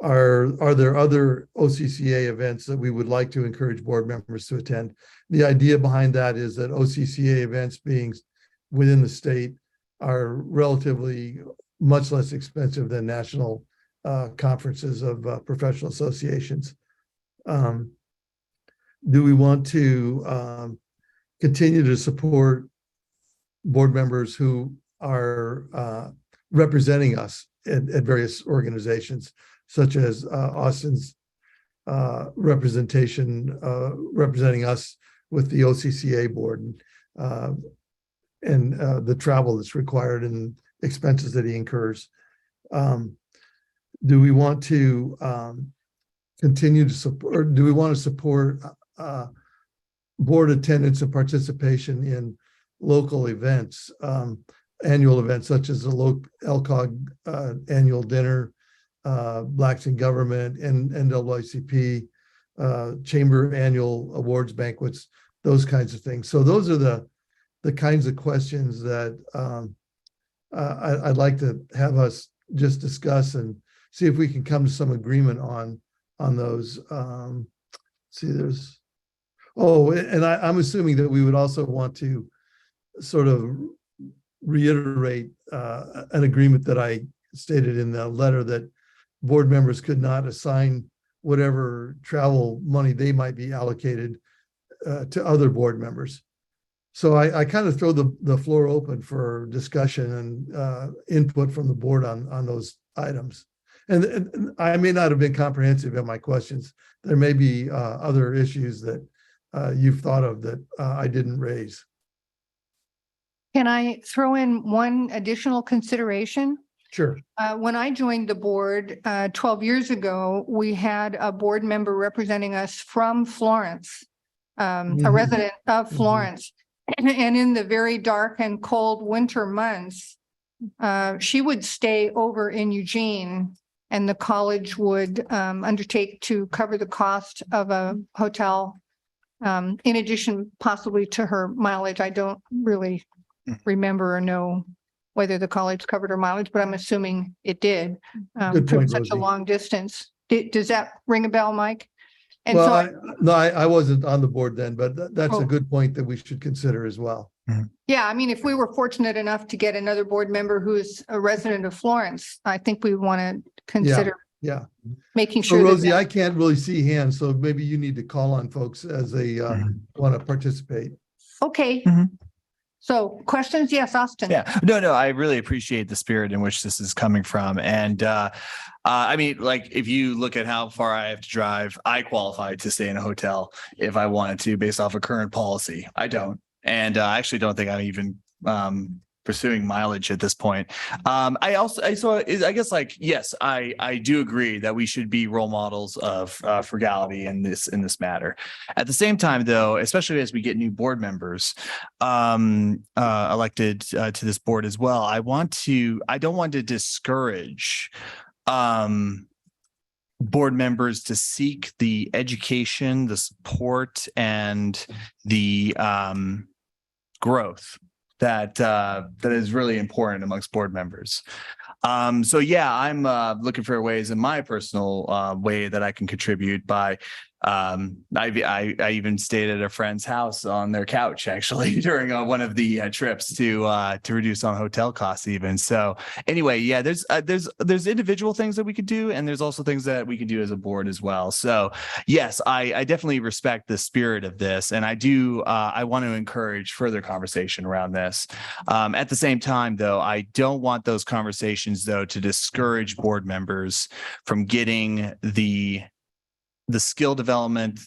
Are there other OCCA events that we would like to encourage board members to attend? The idea behind that is that OCCA events being within the state are relatively much less expensive than national conferences of professional associations. Do we want to continue to support board members who are representing us at various organizations, such as Austin's representation, representing us with the OCCA board, and the travel that's required and expenses that he incurs? Do we want to continue to support, or do we want to support board attendance and participation in local events, annual events such as the LCOG annual dinner, Blacks in Government, and NAACP, Chamber annual awards banquets, those kinds of things? So those are the kinds of questions that I'd like to have us just discuss and see if we can come to some agreement on those. I'm assuming that we would also want to sort of reiterate an agreement that I stated in the letter, that board members could not assign whatever travel money they might be allocated to other board members. So I kind of throw the floor open for discussion and input from the board on those items. And I may not have been comprehensive in my questions. There may be other issues that you've thought of that I didn't raise. Can I throw in one additional consideration? Sure. When I joined the board 12 years ago, we had a board member representing us from Florence, a resident of Florence. And in the very dark and cold winter months, she would stay over in Eugene, and the college would undertake to cover the cost of a hotel, in addition possibly to her mileage. I don't really remember or know whether the college covered her mileage, but I'm assuming it did. Good point, such a Rosie. long distance. Does that ring a bell, Mike? And Well, so I wasn't on the board then, but that's Oh. a good point that we should consider as well. yeah, I mean, if we were fortunate enough to get another board member who's a resident of Florence, I think we want to consider Yeah. making So sure. Rosie, that I can't really see hands, so maybe you need to call on folks as they want to participate. Okay. Mhm. So questions? Yes, Austin. Yeah, no, I really appreciate the spirit in which this is coming from. And I mean, like, if you look at how far I have to drive, I qualify to stay in a hotel if I wanted to, based off of current policy. I don't. And I actually don't think I'm even pursuing mileage at this point. I guess like, yes, I do agree that we should be role models of frugality in this matter. At the same time, though, especially as we get new board members elected to this board as well, I don't want to discourage board members to seek the education, the support, and the growth that is really important amongst board members. So yeah, I'm looking for ways in my personal way that I can contribute by I even stayed at a friend's house on their couch actually during one of the trips to reduce on hotel costs even. So anyway, yeah, there's individual things that we could do, and there's also things that we can do as a board as well. So yes, I definitely respect the spirit of this, and I want to encourage further conversation around this. At the same time, though, I don't want those conversations though to discourage board members from getting the skill development,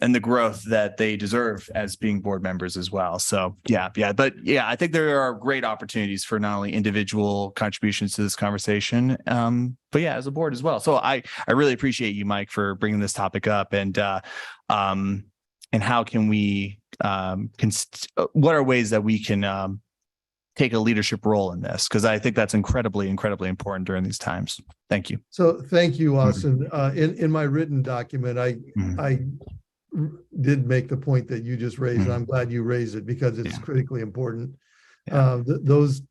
and the growth that they deserve as being board members as well. So yeah. But yeah, I think there are great opportunities for not only individual contributions to this conversation, but yeah, as a board as well. So I really appreciate you, Mike, for bringing this topic up, and how can we, what are ways that we can take a leadership role in this? Because I think that's incredibly important during these times. Thank you. So thank you, Austin. In my written document, I did make the point that you just raised, and I'm glad you raised it because it's critically important. Those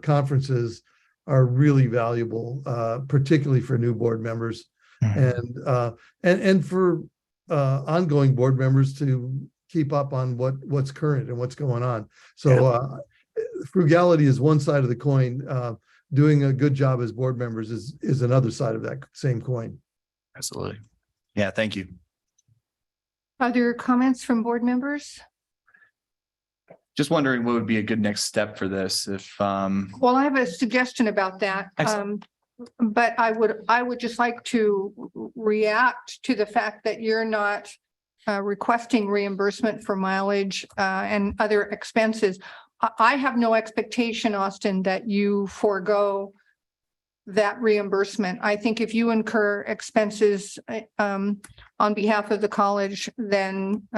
conferences are really valuable, particularly for new board members, and for ongoing board members to keep up on what's current and what's going on. So frugality is one side of the coin. Doing a good job as board members is another side of that same coin. Absolutely. Yeah, thank you. Other comments from board members? Just wondering what would be a good next step for this if Well, I have a suggestion about that. But I would just like to react to the fact that you're not requesting reimbursement for mileage and other expenses. I have no expectation, Austin, that you forego that reimbursement. I think if you incur expenses on behalf of the college, then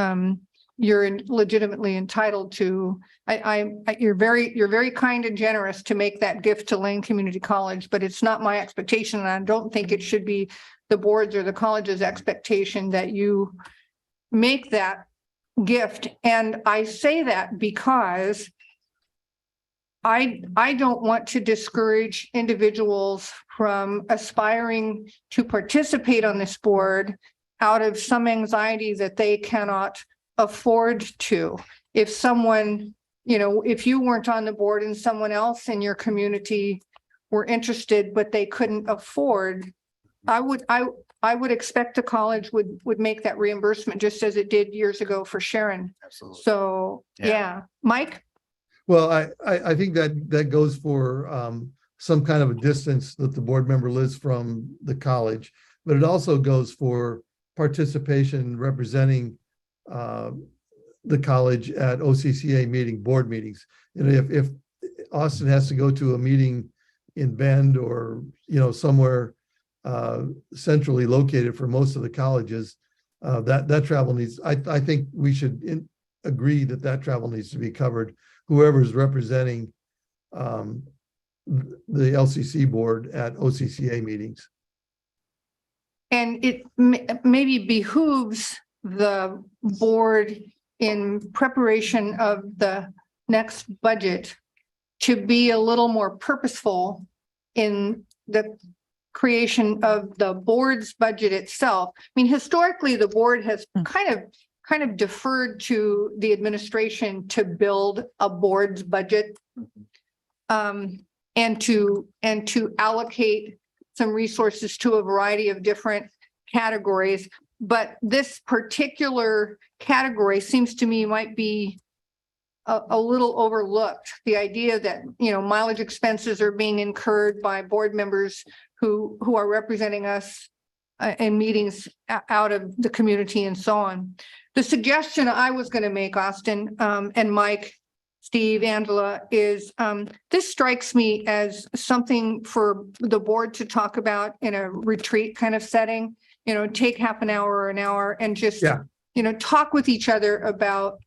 you're legitimately entitled to. You're very kind and generous to make that gift to Lane Community College, but it's not my expectation, and I don't think it should be the board's or the college's expectation that you make that gift. And I say that because I don't want to discourage individuals from aspiring to participate on this board out of some anxiety that they cannot afford to. If someone, if you weren't on the board and someone else in your community were interested, but they couldn't afford, I would expect the college would make that reimbursement just as it did years ago for Sharon. Absolutely. So yeah. Mike? Well, I think that goes for some kind of a distance that the board member lives from the college, but it also goes for participation representing the college at OCCA board meetings. If Austin has to go to a meeting in Bend or somewhere centrally located for most of the colleges, that travel needs. I think we should agree that travel needs to be covered. Whoever's representing the LCC board at OCCA meetings. And it maybe behooves the board in preparation of the next budget to be a little more purposeful in the creation of the board's budget itself. I mean, historically, the board has kind of deferred to the administration to build a board's budget and to allocate some resources to a variety of different categories. But this particular category seems to me might be a little overlooked. The idea that, mileage expenses are being incurred by board members who are representing us in meetings out of the community and so on. The suggestion I was going to make, Austin and Mike, Steve, Angela, is this strikes me as something for the board to talk about in a retreat kind of setting. You know, take half an hour or an hour and just, Yeah. you know, talk with each other about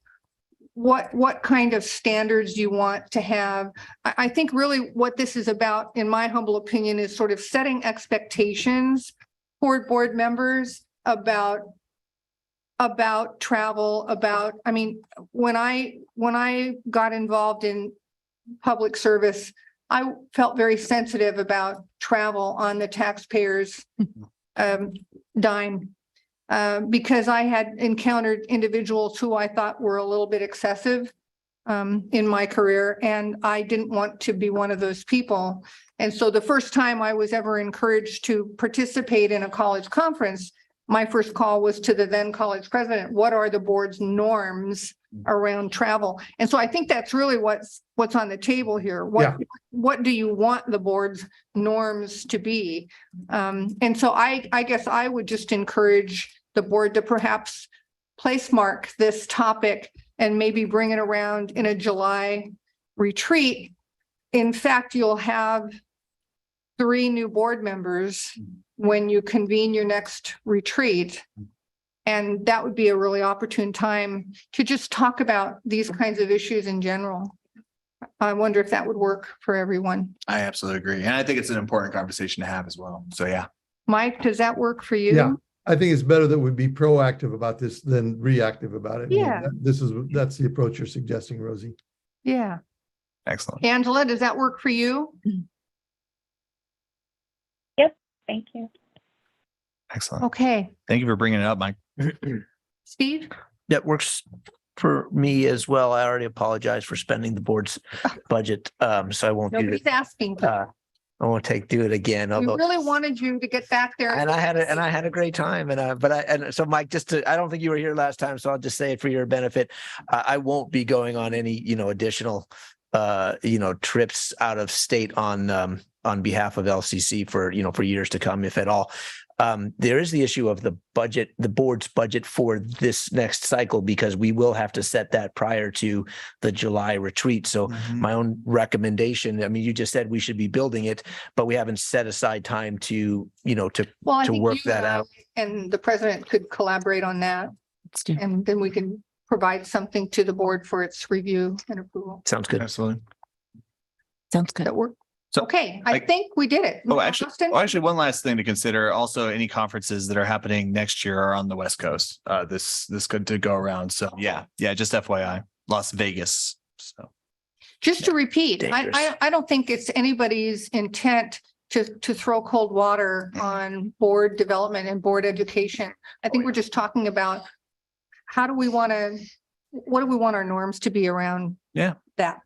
what kind of standards you want to have. I think really what this is about, in my humble opinion, is sort of setting expectations for board members about travel, I mean, when I got involved in public service, I felt very sensitive about travel on the taxpayers' dime. Because I had encountered individuals who I thought were a little bit excessive in my career, and I didn't want to be one of those people. And so the first time I was ever encouraged to participate in a college conference, my first call was to the then college president. What are the board's norms around travel? And so I think that's really what's on the table here. What do you want the board's norms to be? And so I guess I would just encourage the board to perhaps place mark this topic and maybe bring it around in a July retreat. In fact, you'll have 3 new board members when you convene your next retreat. And that would be a really opportune time to just talk about these kinds of issues in general. I wonder if that would work for everyone. I absolutely agree. And I think it's an important conversation to have as well. So yeah. Mike, does that work for you? Yeah. I think it's better that we be proactive about this than reactive about it. Yeah. That's the approach you're suggesting, Rosie. Yeah. Excellent. Angela, does that work for you? Thank you. Excellent. Okay. Thank you for bringing it up, Mike. Steve? That works for me as well. I already apologize for spending the board's budget. So I won't do Nobody's it. asking. I won't do it again. We Although really wanted you to get back there. and I had a great time. And so Mike, I don't think you were here last time, so I'll just say it for your benefit. I won't be going on any, additional, trips out of state on behalf of LCC for years to come, if at all. There is the issue of the budget, the board's budget for this next cycle, because we will have to set that prior to the July retreat. So my own recommendation, I mean, you just said we should be building it, but we haven't set aside time to work that out. And the president could collaborate on that. And then we can provide something to the board for its review and approval. Sounds good. Absolutely. Sounds good. That work? So Okay, I think we did it. Actually, one last thing to consider. Also, any conferences that are happening next year are on the West Coast. This could to go around. So yeah, just FYI, Las Vegas. So just to repeat, Dangerous. I don't think it's anybody's intent to throw cold water on board development and board education. I think we're just talking about what do we want our norms to be around that.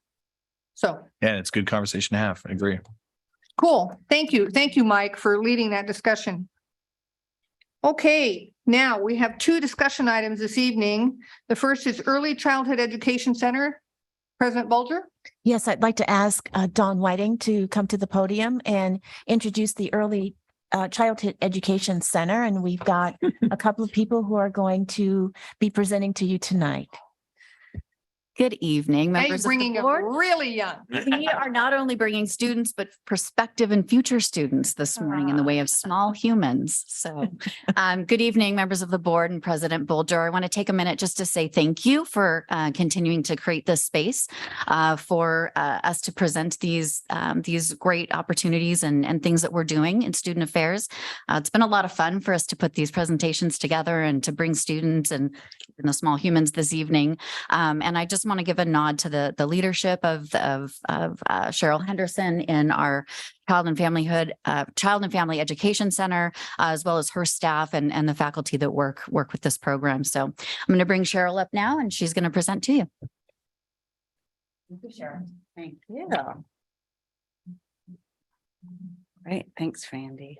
So. Yeah, it's a good conversation to have. I agree. Cool. Thank you. Thank you, Mike, for leading that discussion. Okay, now we have 2 discussion items this evening. The first is Early Childhood Education Center. President Bulger? Yes, I'd like to ask Dawn Whiting to come to the podium and introduce the Early Childhood Education Center. And we've got a couple of people who are going to be presenting to you tonight. Good evening, Hey, members of bringing the it board. really young. We are not only bringing students, but prospective and future students this morning in the way of small humans. So good evening, members of the board and President Bulger. I want to take a minute just to say thank you for continuing to create this space for us to present these great opportunities and things that we're doing in student affairs. It's been a lot of fun for us to put these presentations together and to bring students and the small humans this evening. And I just want to give a nod to the leadership of Cheryl Henderson in our Child and Family Education Center, as well as her staff and the faculty that work with this program. So I'm going to bring Cheryl up now, and she's going to present to you. Thank you, Cheryl. Thank you. Great. Thanks, Randy.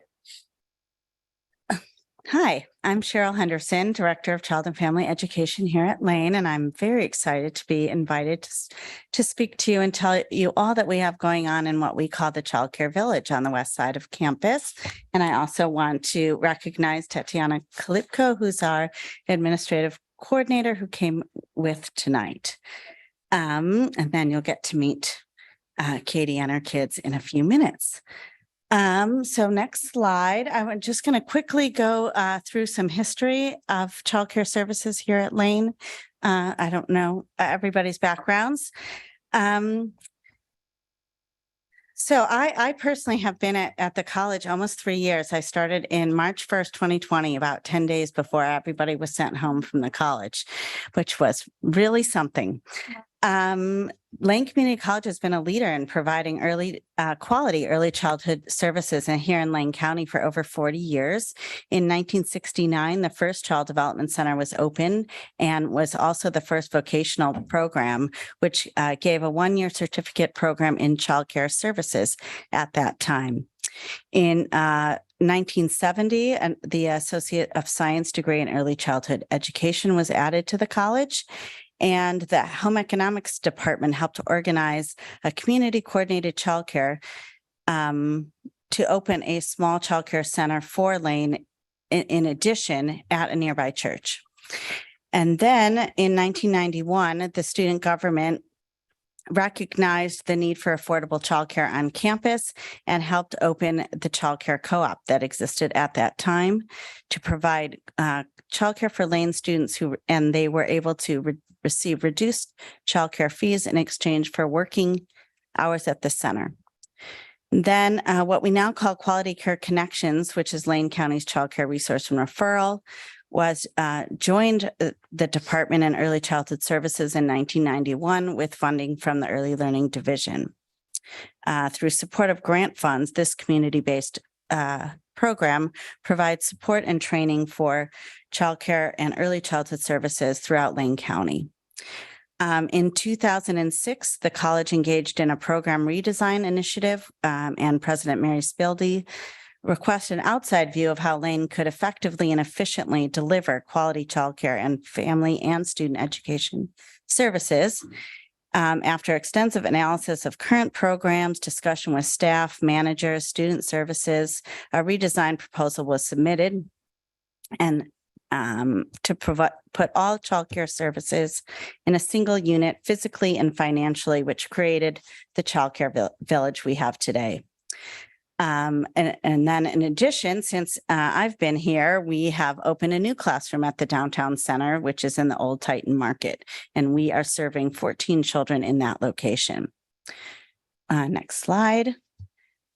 Hi, I'm Cheryl Henderson, Director of Child and Family Education here at Lane, and I'm very excited to be invited to speak to you and tell you all that we have going on in what we call the Child Care Village on the west side of campus. And I also want to recognize Tatiana Kalipko, who's our administrative coordinator who came with tonight. And then you'll get to meet Katie and her kids in a few minutes. So next slide, I'm just going to quickly go through some history of childcare services here at Lane. I don't know everybody's backgrounds. So I personally have been at the college almost 3 years. I started in March 1st, 2020, about 10 days before everybody was sent home from the college, which was really something. Lane Community College has been a leader in providing quality early childhood services here in Lane County for over 40 years. In 1969, the first Child Development Center was opened and was also the first vocational program, which gave a one-year certificate program in childcare services at that time. In 1970, the Associate of Science degree in Early Childhood Education was added to the college. And the Home Economics Department helped organize a community coordinated childcare to open a small childcare center for Lane in addition at a nearby church. And then in 1991, the student government recognized the need for affordable childcare on campus and helped open the childcare co-op that existed at that time to provide childcare for Lane students and they were able to receive reduced childcare fees in exchange for working hours at the center. Then what we now call Quality Care Connections, which is Lane County's childcare resource and referral, was joined the Department in Early Childhood Services in 1991 with funding from the Early Learning Division. Through support of grant funds, this community-based program provides support and training for childcare and early childhood services throughout Lane County. In 2006, the college engaged in a program redesign initiative, and President Mary Spilde requested an outside view of how Lane could effectively and efficiently deliver quality childcare and family and student education services. After extensive analysis of current programs, discussion with staff, managers, student services, a redesign proposal was submitted and to put all childcare services in a single unit physically and financially, which created the childcare village we have today. And then in addition, since I've been here, we have opened a new classroom at the downtown center, which is in the Old Titan Market, and we are serving 14 children in that location. Next slide.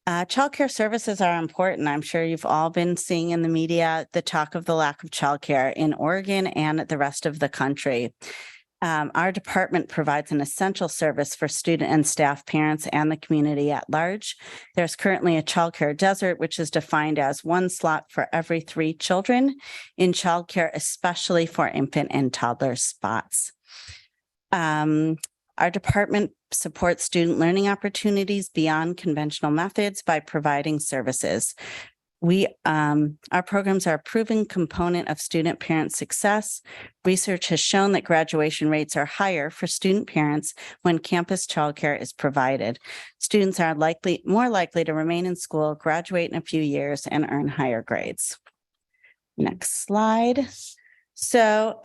Childcare services are important. I'm sure you've all been seeing in the media the talk of the lack of childcare in Oregon and the rest of the country. Our department provides an essential service for student and staff, parents, and the community at large. There's currently a childcare desert, which is defined as one slot for every 3 children in childcare, especially for infant and toddler spots. Our department supports student learning opportunities beyond conventional methods by providing services. Our programs are a proven component of student parent success. Research has shown that graduation rates are higher for student parents when campus childcare is provided. Students are more likely to remain in school, graduate in a few years, and earn higher grades. Next slide. So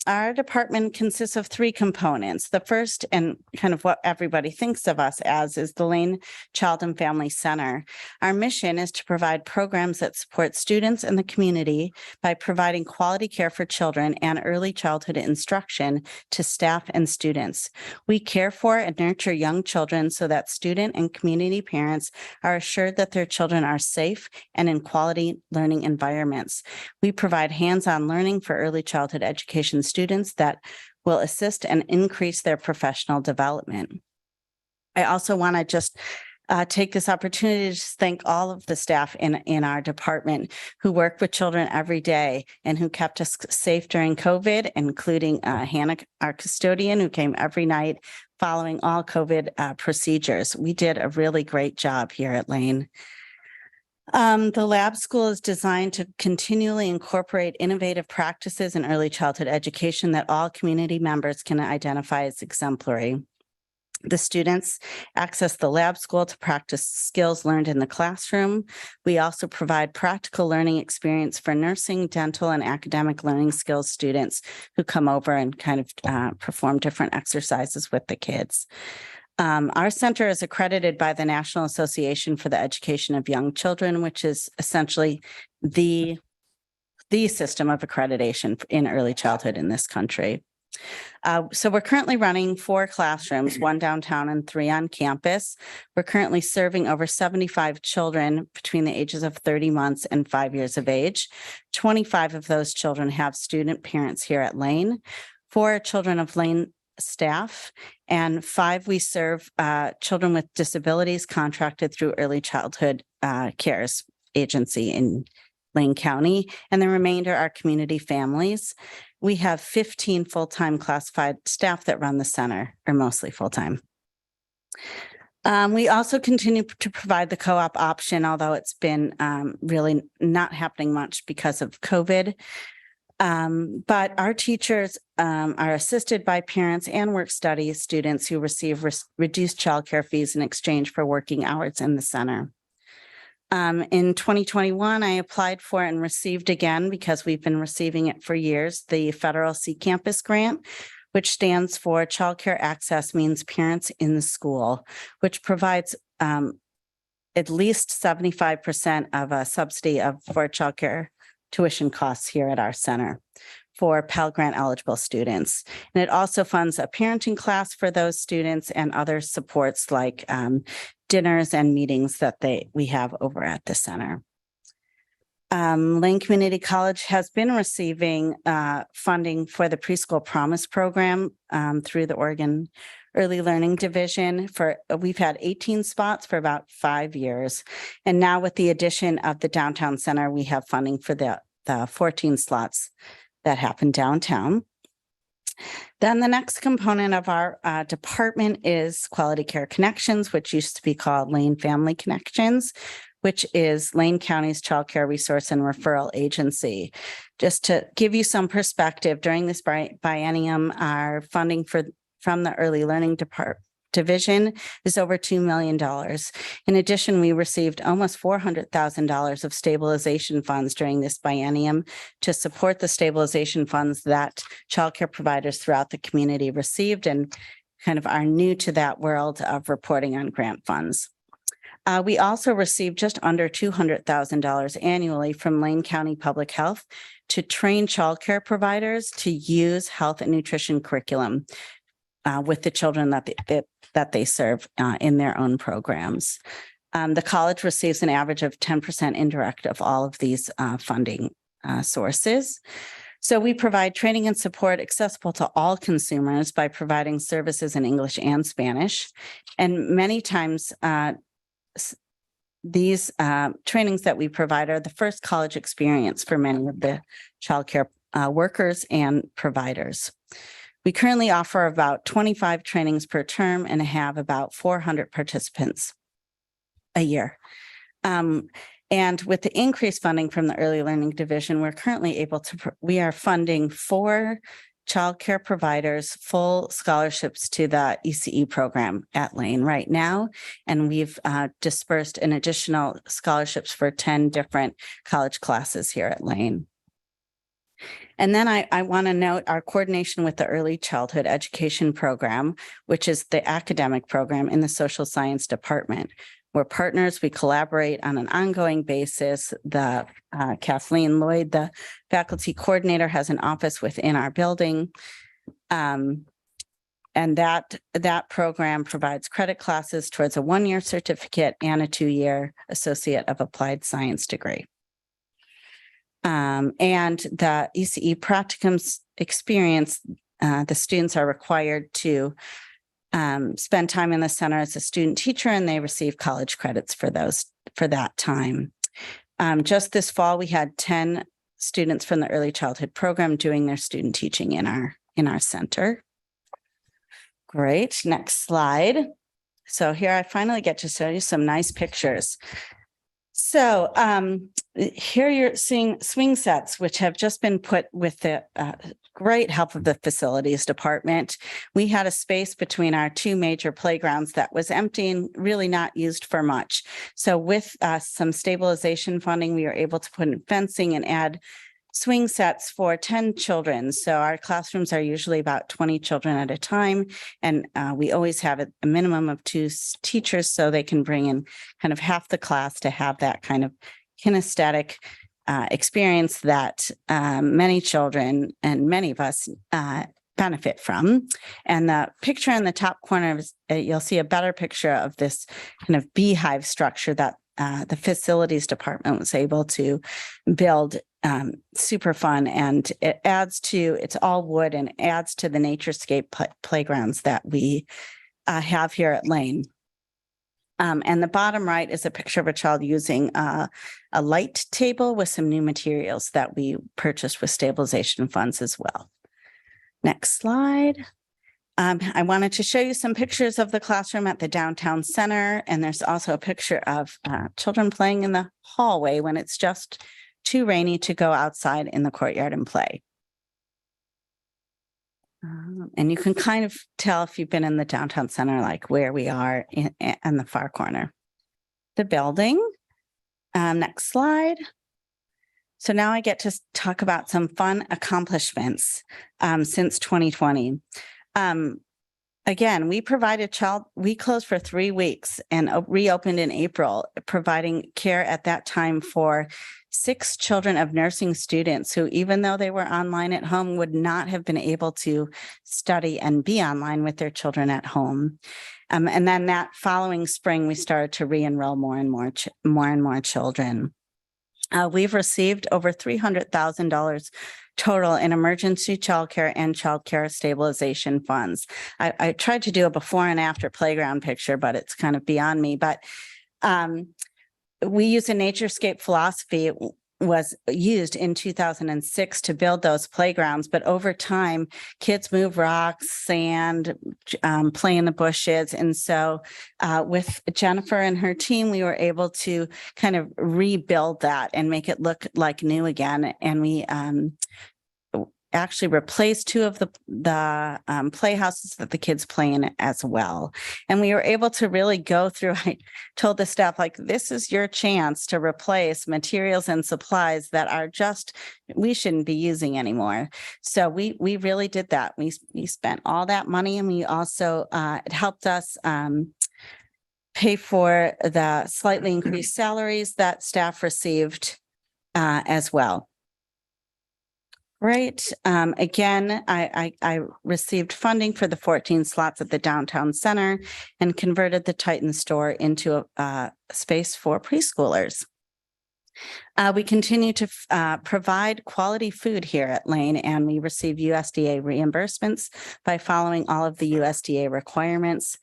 our department consists of 3 components. The first, and kind of what everybody thinks of us as, is the Lane Child and Family Center. Our mission is to provide programs that support students and the community by providing quality care for children and early childhood instruction to staff and students. We care for and nurture young children so that student and community parents are assured that their children are safe and in quality learning environments. We provide hands-on learning for early childhood education students that will assist and increase their professional development. I also want to just take this opportunity to thank all of the staff in our department who work with children every day and who kept us safe during COVID, including Hannah, our custodian, who came every night following all COVID procedures. We did a really great job here at Lane. The lab school is designed to continually incorporate innovative practices in early childhood education that all community members can identify as exemplary. The students access the lab school to practice skills learned in the classroom. We also provide practical learning experience for nursing, dental, and academic learning skills students who come over and kind of perform different exercises with the kids. Our center is accredited by the National Association for the Education of Young Children, which is essentially the system of accreditation in early childhood in this country. So we're currently running 4 classrooms, 1 downtown and 3 on campus. We're currently serving over 75 children between the ages of 30 months and 5 years of age. 25 of those children have student parents here at Lane. 4 are children of Lane staff, and 5 we serve children with disabilities contracted through Early Childhood Cares Agency in Lane County, and the remainder are community families. We have 15 full-time classified staff that run the center, or mostly full-time. We also continue to provide the co-op option, although it's been really not happening much because of COVID. But our teachers are assisted by parents and work study students who receive reduced childcare fees in exchange for working hours in the center. In 2021, I applied for and received again, because we've been receiving it for years, the federal C-Campus grant, which stands for Childcare Access Means Parents in the School, which provides at least 75% of a subsidy for childcare tuition costs here at our center for Pell Grant eligible students. And it also funds a parenting class for those students and other supports like dinners and meetings that we have over at the center. Lane Community College has been receiving funding for the Preschool Promise Program through the Oregon Early Learning Division. We've had 18 spots for about 5 years. And now with the addition of the downtown center, we have funding for the 14 slots that happen downtown. Then the next component of our department is Quality Care Connections, which used to be called Lane Family Connections, which is Lane County's child care resource and referral agency. Just to give you some perspective, during this biennium, our funding from the Early Learning Division is over $2 million. In addition, we received almost $400,000 of stabilization funds during this biennium to support the stabilization funds that childcare providers throughout the community received and kind of are new to that world of reporting on grant funds. We also received just under $200,000 annually from Lane County Public Health to train childcare providers to use health and nutrition curriculum with the children that they serve in their own programs. The college receives an average of 10% indirect of all of these funding sources. So we provide training and support accessible to all consumers by providing services in English and Spanish. And many times these trainings that we provide are the first college experience for many of the childcare workers and providers. We currently offer about 25 trainings per term and have about 400 participants a year. And with the increased funding from the Early Learning Division, we're currently able to, we are funding 4 childcare providers full scholarships to the ECE program at Lane right now. And we've dispersed an additional scholarships for 10 different college classes here at Lane. And then I want to note our coordination with the Early Childhood Education Program, which is the academic program in the Social Science Department. We're partners. We collaborate on an ongoing basis. Kathleen Lloyd, the faculty coordinator, has an office within our building. And that program provides credit classes towards a 1-year certificate and a 2-year Associate of Applied Science degree. And the ECE practicum experience, the students are required to spend time in the center as a student teacher, and they receive college credits for that time. Just this fall, we had 10 students from the early childhood program doing their student teaching in our center. Great. Next slide. So here I finally get to show you some nice pictures. So here you're seeing swing sets, which have just been put with the great help of the facilities department. We had a space between our two major playgrounds that was empty and really not used for much. So with some stabilization funding, we were able to put in fencing and add swing sets for 10 children. So our classrooms are usually about 20 children at a time. And we always have a minimum of 2 teachers so they can bring in kind of half the class to have that kind of kinesthetic experience that many children and many of us benefit from. And the picture in the top corner, is, you'll see a better picture of this kind of beehive structure that the facilities department was able to build. Super fun, and it adds to, it's all wood and adds to the naturescape playgrounds that we have here at Lane. And the bottom right is a picture of a child using a light table with some new materials that we purchased with stabilization funds as well. Next slide. I wanted to show you some pictures of the classroom at the downtown center, and there's also a picture of children playing in the hallway when it's just too rainy to go outside in the courtyard and play. And you can kind of tell if you've been in the downtown center, like where we are in the far corner. The building. Next slide. So now I get to talk about some fun accomplishments since 2020. Again, we closed for 3 weeks and reopened in April, providing care at that time for 6 children of nursing students who, even though they were online at home, would not have been able to study and be online with their children at home. And then that following spring, we started to re-enroll more and more children. We've received over $300,000 total in emergency childcare and childcare stabilization funds. I tried to do a before and after playground picture, but it's kind of beyond me. But we use a naturescape philosophy. It was used in 2006 to build those playgrounds, but over time, kids move rocks, sand, play in the bushes. And so with Jennifer and her team, we were able to kind of rebuild that and make it look like new again. And we actually replaced 2 of the playhouses that the kids play in as well. And we were able to really go through, I told the staff, like, this is your chance to replace materials and supplies that are just, we shouldn't be using anymore. So we really did that. We spent all that money, and we also, it helped us pay for the slightly increased salaries that staff received as well. Right. Again, I received funding for the 14 slots at the downtown center and converted the Titan store into a space for preschoolers. We continue to provide quality food here at Lane, and we receive USDA reimbursements by following all of the USDA requirements.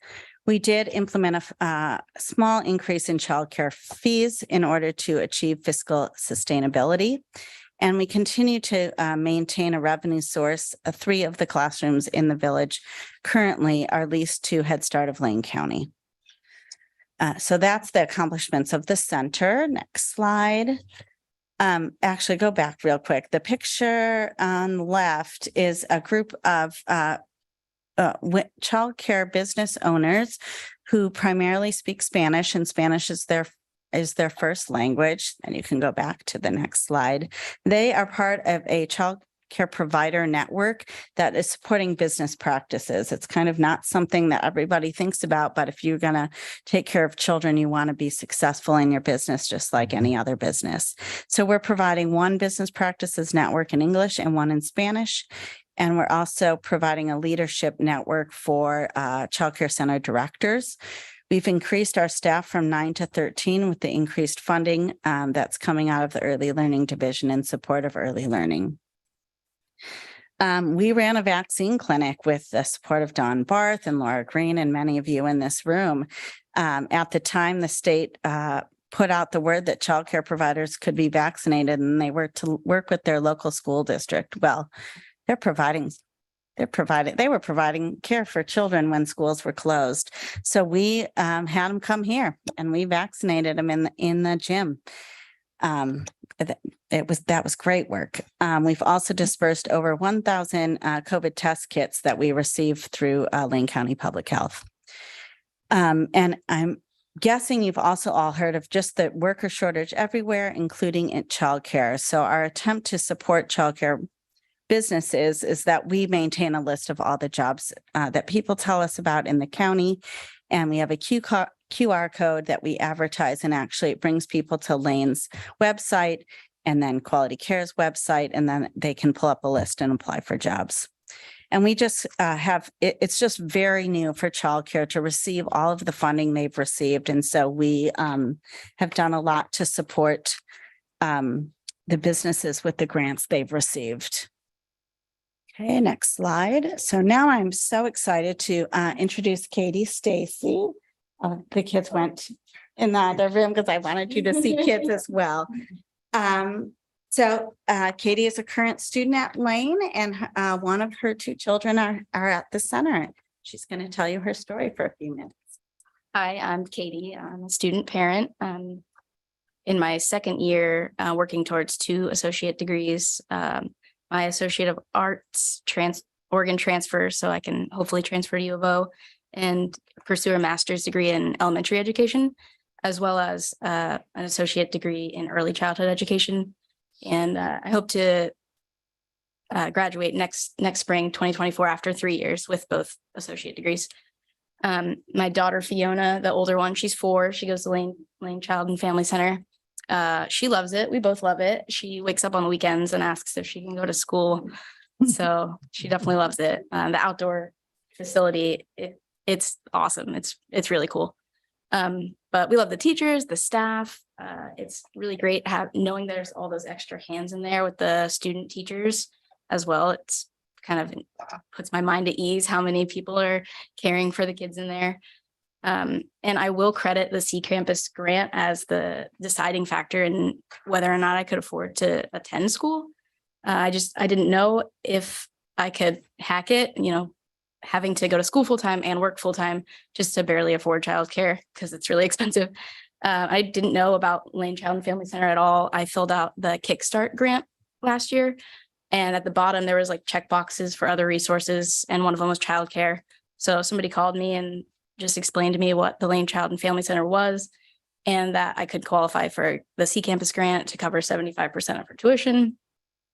We did implement a small increase in childcare fees in order to achieve fiscal sustainability. And we continue to maintain a revenue source. 3 of the classrooms in the village currently are leased to Head Start of Lane County. So that's the accomplishments of the center. Next slide. Actually, go back real quick. The picture on the left is a group of childcare business owners who primarily speak Spanish, and Spanish is their first language. And you can go back to the next slide. They are part of a child care provider network that is supporting business practices. It's kind of not something that everybody thinks about, but if you're going to take care of children, you want to be successful in your business, just like any other business. So we're providing one business practices network in English and one in Spanish. And we're also providing a leadership network for childcare center directors. We've increased our staff from 9 to 13 with the increased funding that's coming out of the Early Learning Division in support of early learning. We ran a vaccine clinic with the support of Don Barth and Laura Green and many of you in this room. At the time, the state put out the word that childcare providers could be vaccinated, and they were to work with their local school district. Well, they're providing they were providing care for children when schools were closed. So we had them come here and we vaccinated them in the gym. That was great work. We've also dispersed over 1,000 COVID test kits that we received through Lane County Public Health. And I'm guessing you've also all heard of just the worker shortage everywhere, including in childcare. So our attempt to support childcare businesses is that we maintain a list of all the jobs that people tell us about in the county. And we have a QR code that we advertise, and actually it brings people to Lane's website and then Quality Care's website, and then they can pull up a list and apply for jobs. And we just it's just very new for childcare to receive all of the funding they've received. And so we have done a lot to support the businesses with the grants they've received. Okay, next slide. So now I'm so excited to introduce Katie Stacy. The kids went in the other room because I wanted you to see kids as well. So Katie is a current student at Lane, and one of her two children are at the center. She's going to tell you her story for a few minutes. Hi, I'm Katie. I'm a student parent. In my second year, working towards 2 associate degrees. My Associate of Arts organ transfer, so I can hopefully transfer to U of O and pursue a master's degree in elementary education, as well as an associate degree in early childhood education. And I hope to graduate next spring, 2024, after 3 years with both associate degrees. My daughter, Fiona, the older one, she's 4. She goes to Lane Child and Family Center. She loves it. We both love it. She wakes up on the weekends and asks if she can go to school. So she definitely loves it. The outdoor facility, it's awesome. It's really cool. But we love the teachers, the staff. It's really great knowing there's all those extra hands in there with the student teachers as well. It's kind of puts my mind at ease how many people are caring for the kids in there. And I will credit the C Campus grant as the deciding factor in whether or not I could afford to attend school. I didn't know if I could hack it, having to go to school full time and work full time just to barely afford childcare because it's really expensive. I didn't know about Lane Child and Family Center at all. I filled out the Kickstart grant last year, and at the bottom there was like check boxes for other resources, and one of them was childcare. So somebody called me and just explained to me what the Lane Child and Family Center was, and that I could qualify for the C Campus grant to cover 75% of her tuition.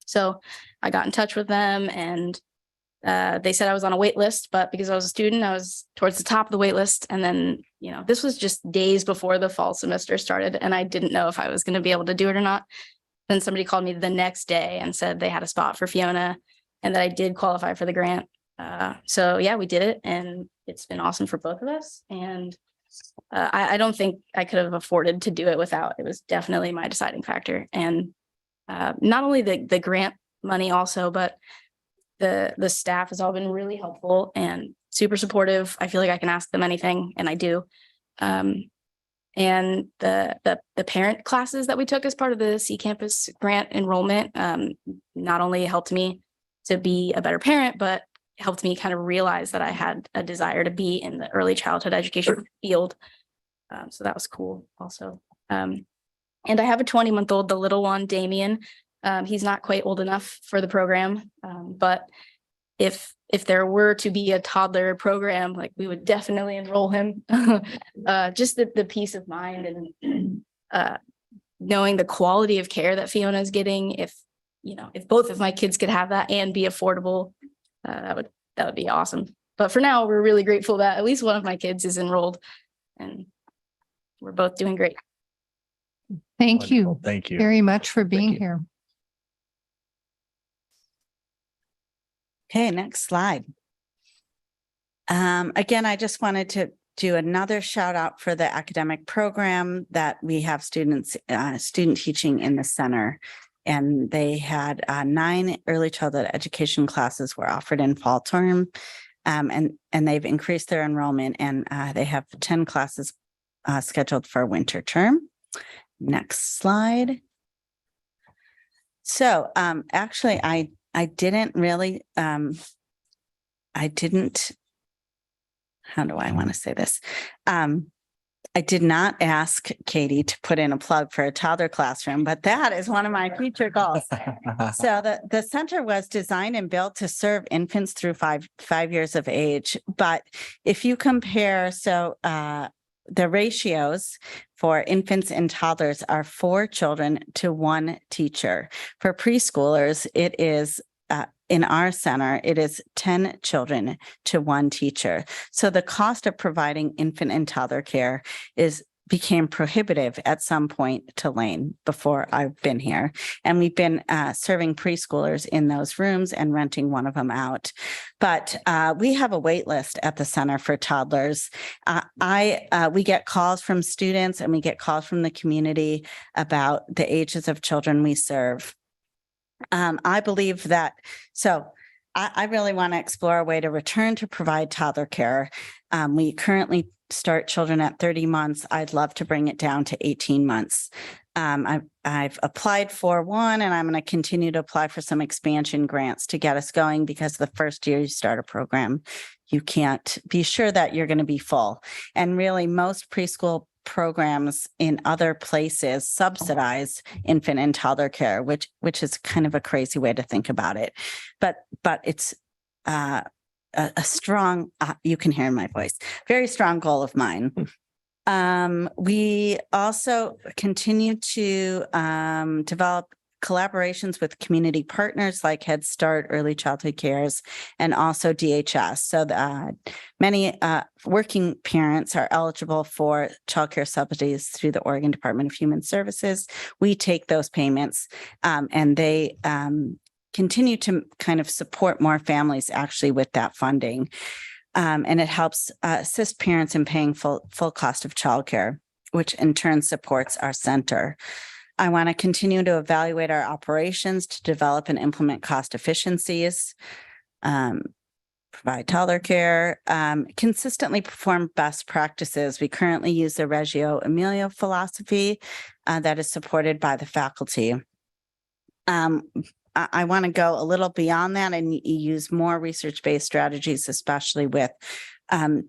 So I got in touch with them, and they said I was on a wait list, but because I was a student, I was towards the top of the wait list. And then, this was just days before the fall semester started, and I didn't know if I was going to be able to do it or not. Then somebody called me the next day and said they had a spot for Fiona and that I did qualify for the grant. So yeah, we did it, and it's been awesome for both of us. And I don't think I could have afforded to do it without. It was definitely my deciding factor. And not only the grant money also, but the staff has all been really helpful and super supportive. I feel like I can ask them anything, and I do. And the parent classes that we took as part of the C Campus grant enrollment not only helped me to be a better parent, but helped me kind of realize that I had a desire to be in the early childhood education field. So that was cool also. And I have a 20-month-old, the little one, Damien. He's not quite old enough for the program, but if there were to be a toddler program, like, we would definitely enroll him. Just the peace of mind and knowing the quality of care that Fiona is getting. If both of my kids could have that and be affordable, that would be awesome. But for now, we're really grateful that at least one of my kids is enrolled, and we're both doing great. Thank you. Thank you very much for being here. Okay, next slide. Again, I just wanted to do another shout out for the academic program that we have student teaching in the center. And they had 9 early childhood education classes were offered in fall term. And they've increased their enrollment, and they have 10 classes scheduled for winter term. Next slide. So actually, I didn't really I didn't, how do I want to say this? I did not ask Katie to put in a plug for a toddler classroom, but that is one of my future goals. So the center was designed and built to serve infants through five years of age. But if you compare, the ratios for infants and toddlers are 4 children to 1 teacher. For preschoolers, it is in our center, it is 10 children to 1 teacher. So the cost of providing infant and toddler care became prohibitive at some point to Lane before I've been here. And we've been serving preschoolers in those rooms and renting one of them out. But we have a wait list at the center for toddlers. We get calls from students and we get calls from the community about the ages of children we serve. I believe that, so I really want to explore a way to return to provide toddler care. We currently start children at 30 months. I'd love to bring it down to 18 months. I've applied for one, and I'm going to continue to apply for some expansion grants to get us going, because the first year you start a program, you can't be sure that you're going to be full. And really, most preschool programs in other places subsidize infant and toddler care, which is kind of a crazy way to think about it. But it's a strong, you can hear in my voice, very strong goal of mine. We also continue to develop collaborations with community partners like Head Start, Early Childhood Cares, and also DHS. So many working parents are eligible for childcare subsidies through the Oregon Department of Human Services. We take those payments and they continue to kind of support more families actually with that funding. And it helps assist parents in paying full cost of childcare, which in turn supports our center. I want to continue to evaluate our operations to develop and implement cost efficiencies, provide toddler care, consistently perform best practices. We currently use the Reggio Emilia philosophy that is supported by the faculty. I want to go a little beyond that and use more research-based strategies, especially with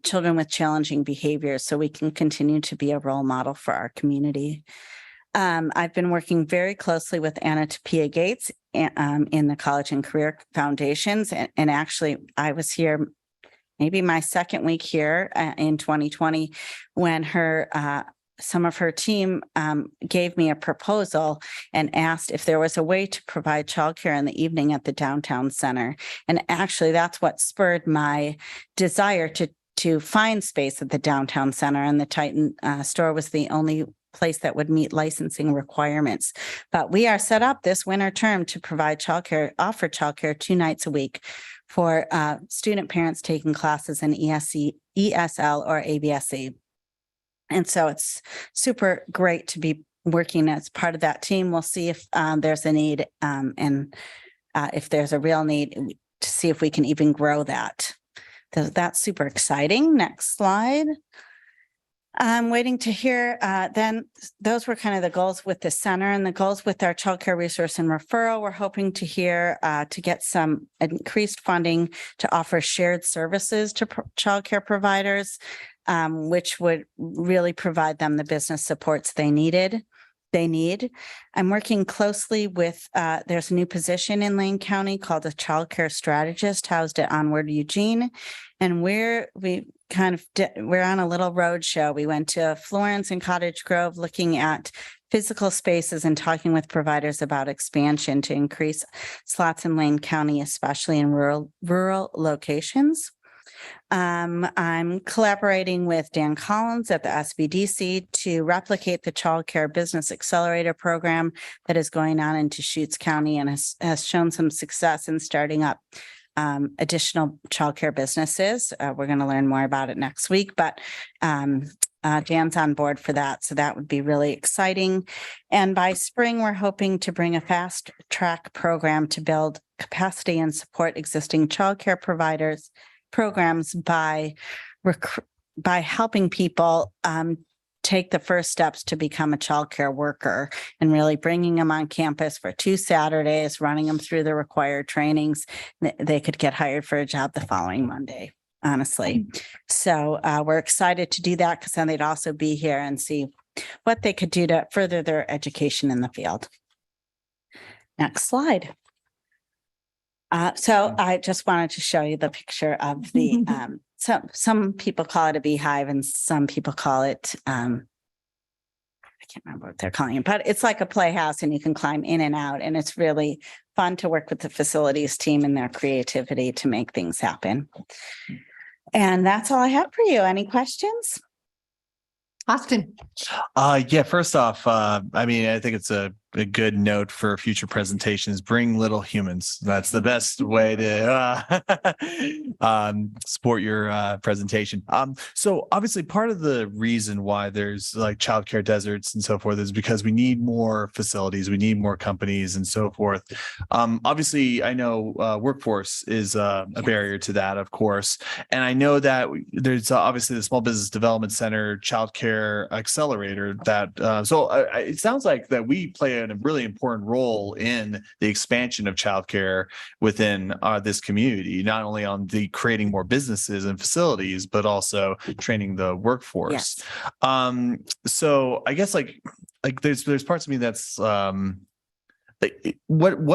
children with challenging behaviors, so we can continue to be a role model for our community. I've been working very closely with Anna Tapia Gates in the College and Career Foundations. And actually, I was here maybe my second week here in 2020 when some of her team gave me a proposal and asked if there was a way to provide childcare in the evening at the downtown center. And actually, that's what spurred my desire to find space at the downtown center. And the Titan store was the only place that would meet licensing requirements. But we are set up this winter term to provide offer childcare 2 nights a week for student parents taking classes in ESL or ABSE. And so it's super great to be working as part of that team. We'll see if there's a need and if there's a real need to see if we can even grow that. That's super exciting. Next slide. I'm waiting to hear, then those were kind of the goals with the center and the goals with our childcare resource and referral. We're hoping to hear to get some increased funding to offer shared services to childcare providers, which would really provide them the business supports they need. I'm working closly with, there's a new position in Lane County called a childcare strategist housed at Onward Eugene. And we're on a little road show. We went to Florence and Cottage Grove looking at physical spaces and talking with providers about expansion to increase slots in Lane County, especially in rural locations. I'm collaborating with Dan Collins at the SBDC to replicate the Child Care Business Accelerator program that is going on in Deschutes County and has shown some success in starting up additional childcare businesses. We're going to learn more about it next week, but Dan's on board for that. So that would be really exciting. And by spring, we're hoping to bring a fast track program to build capacity and support existing childcare programs by helping people take the first steps to become a childcare worker and really bringing them on campus for 2 Saturdays, running them through the required trainings. They could get hired for a job the following Monday, honestly. So we're excited to do that because then they'd also be here and see what they could do to further their education in the field. Next slide. So I just wanted to show you the picture of the, some people call it a beehive and some people call it, I can't remember what they're calling it, but it's like a playhouse and you can climb in and out. And it's really fun to work with the facilities team and their creativity to make things happen. And that's all I have for you. Any questions? Austin. Yeah, first off, I mean, I think it's a good note for future presentations. Bring little humans. That's the best way to support your presentation. So obviously part of the reason why there's like childcare deserts and so forth is because we need more facilities, we need more companies and so forth. Obviously, I know workforce is a barrier to that, of course. And I know that there's obviously the Small Business Development Center Childcare Accelerator that, it sounds like that we play a really important role in the expansion of childcare within this community, not only on the creating more businesses and facilities, but also training the workforce. Yes. So I guess like there's parts of me that's what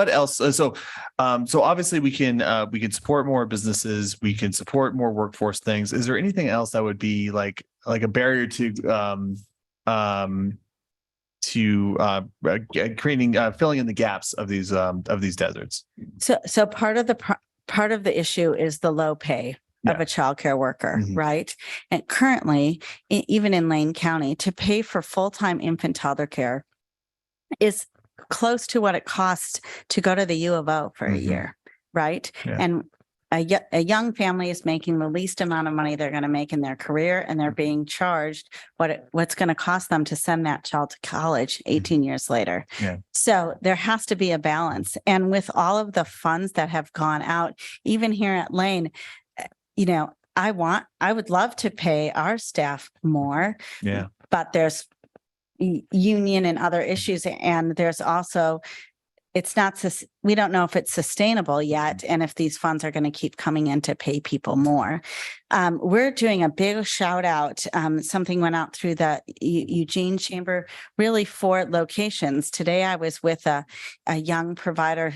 else? So obviously we can support more businesses, we can support more workforce things. Is there anything else that would be like a barrier to creating filling in the gaps of these deserts? So part of the issue is the low pay of a childcare worker, right? And currently, even in Lane County, to pay for full-time infant toddler care is close to what it costs to go to the U of O for a year, right? Yeah. And a young family is making the least amount of money they're going to make in their career, and they're being charged what's going to cost them to send that child to college 18 years later. Yeah. So there has to be a balance. And with all of the funds that have gone out, even here at Lane, you know, I would love to pay our staff more. Yeah. But there's union and other issues, and there's also we don't know if it's sustainable yet and if these funds are going to keep coming in to pay people more. We're doing a big shout out. Something went out through the Eugene Chamber, really 4 locations. Today I was with a young provider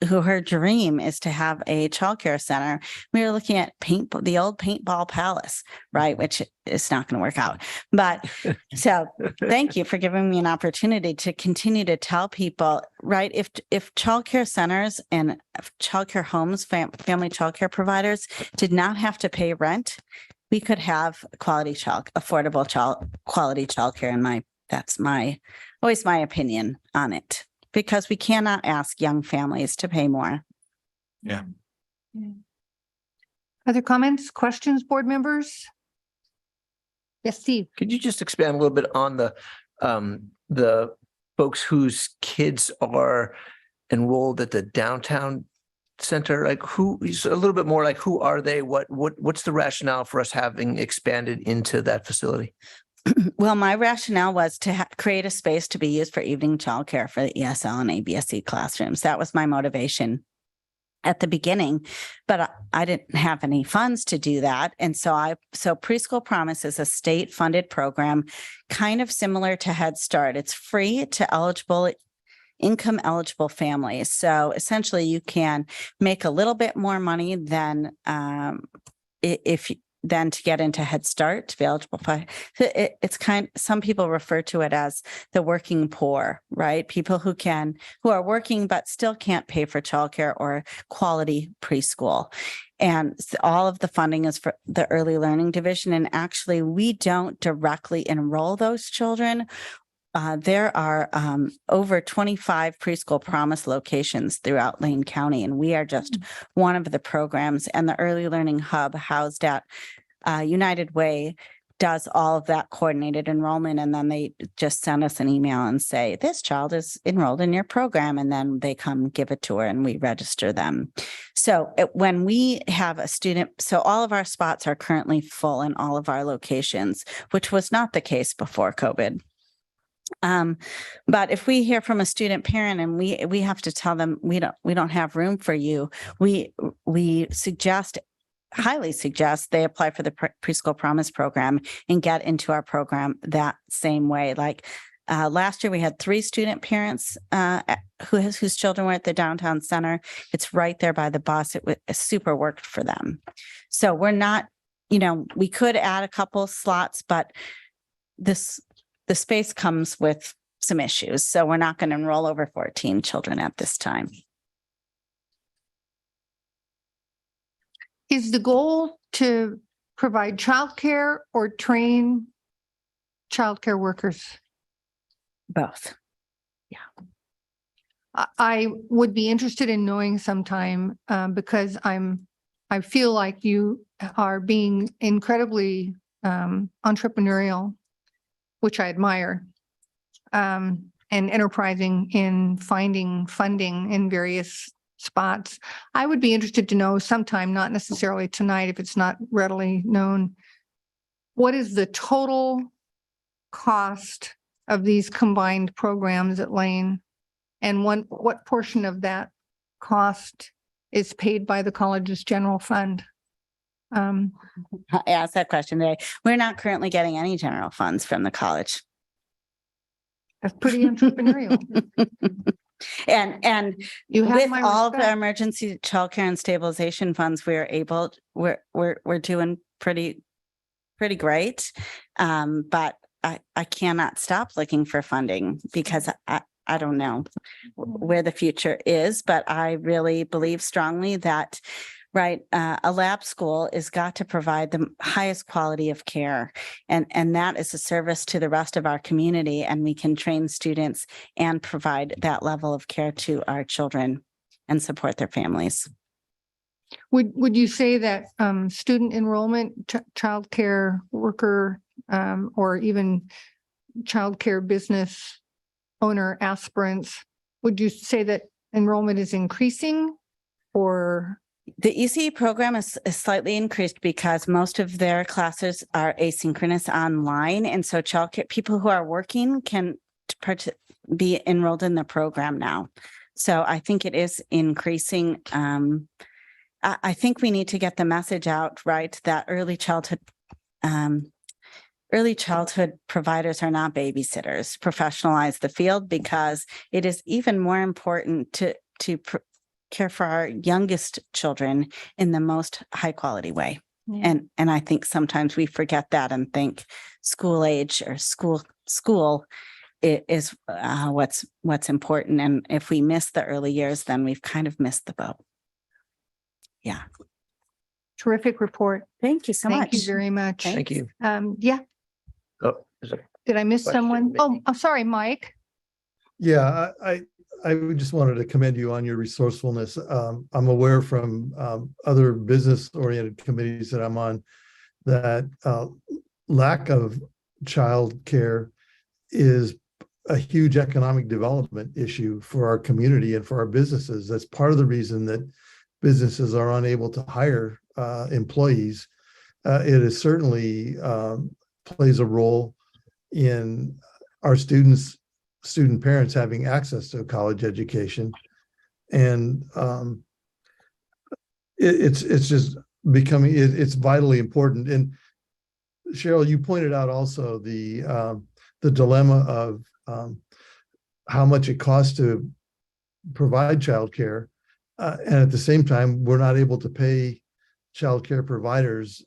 who her dream is to have a childcare center. We were looking at the old paintball palace, right? Which is not going to work out. But so thank you for giving me an opportunity to continue to tell people, right? If childcare centers and childcare homes, family childcare providers did not have to pay rent, we could have quality quality childcare. That's always my opinion on it. Because we cannot ask young families to pay more. Yeah. Other comments, questions, board members? Yes, Steve. Could you just expand a little bit on the folks whose kids are enrolled at the downtown center? Like a little bit more like who are they? What's the rationale for us having expanded into that facility? Well, my rationale was to create a space to be used for evening childcare for the ESL and ABSC classrooms. That was my motivation at the beginning, but I didn't have any funds to do that. And so Preschool Promise is a state funded program, kind of similar to Head Start. It's free to income eligible families. So essentially you can make a little bit more money than than to get into Head Start to be eligible for it's some people refer to it as the working poor, right? People who are working but still can't pay for childcare or quality preschool. And all of the funding is for the early learning division. And actually we don't directly enroll those children. There are over 25 Preschool Promise locations throughout Lane County, and we are just one of the programs. And the Early Learning Hub housed at United Way does all of that coordinated enrollment. And then they just send us an email and say, this child is enrolled in your program. And then they come give a tour and we register them. So when we have a student, so all of our spots are currently full in all of our locations, which was not the case before COVID. But if we hear from a student parent and we have to tell them we don't have room for you, we highly suggest they apply for the Preschool Promise program and get into our program that same way. Like last year, we had 3 student parents whose children were at the downtown center. It's right there by the bus. It super worked for them. So we're not, we could add a couple slots, but the space comes with some issues. So we're not going to enroll over 14 children at this time. Is the goal to provide childcare or train childcare workers? Both. I would be interested in knowing sometime because I feel like you are being incredibly entrepreneurial, which I admire, and enterprising in finding funding in various spots. I would be interested to know sometime, not necessarily tonight if it's not readily known, what is the total cost of these combined programs at Lane? And what portion of that cost is paid by the college's general fund? I asked that question today. We're not currently getting any general funds from the college. That's pretty entrepreneurial. And You have with my all of the respect. emergency childcare and stabilization funds, we're doing pretty great. But I cannot stop looking for funding because I don't know where the future is, but I really believe strongly that a lab school is got to provide the highest quality of care. And that is a service to the rest of our community. And we can train students and provide that level of care to our children and support their families. Would you say that student enrollment, childcare worker, or even childcare business owner aspirants, would you say that enrollment is increasing or? The ECE program is slightly increased because most of their classes are asynchronous online. And so childcare people who are working can be enrolled in the program now. So I think it is increasing. I think we need to get the message out, right, that early childhood providers are not babysitters. Professionalize the field because it is even more important to care for our youngest children in the most high quality way. Yeah. And I think sometimes we forget that and think school age or school is what's important. And if we miss the early years, then we've kind of missed the boat. Yeah. Terrific report. Thank you so much. Thank you very much. Thank you. Yeah. Oh, is there- Did I miss Question, someone? Oh, maybe. I'm sorry, Mike. Yeah, I just wanted to commend you on your resourcefulness. I'm aware from other business-oriented committees that I'm on that lack of childcare is a huge economic development issue for our community and for our businesses. That's part of the reason that businesses are unable to hire employees. It is certainly plays a role in our student parents having access to a college education. And it's just becoming, it's vitally important. And Cheryl, you pointed out also the dilemma of how much it costs to provide childcare. And at the same time, we're not able to pay childcare providers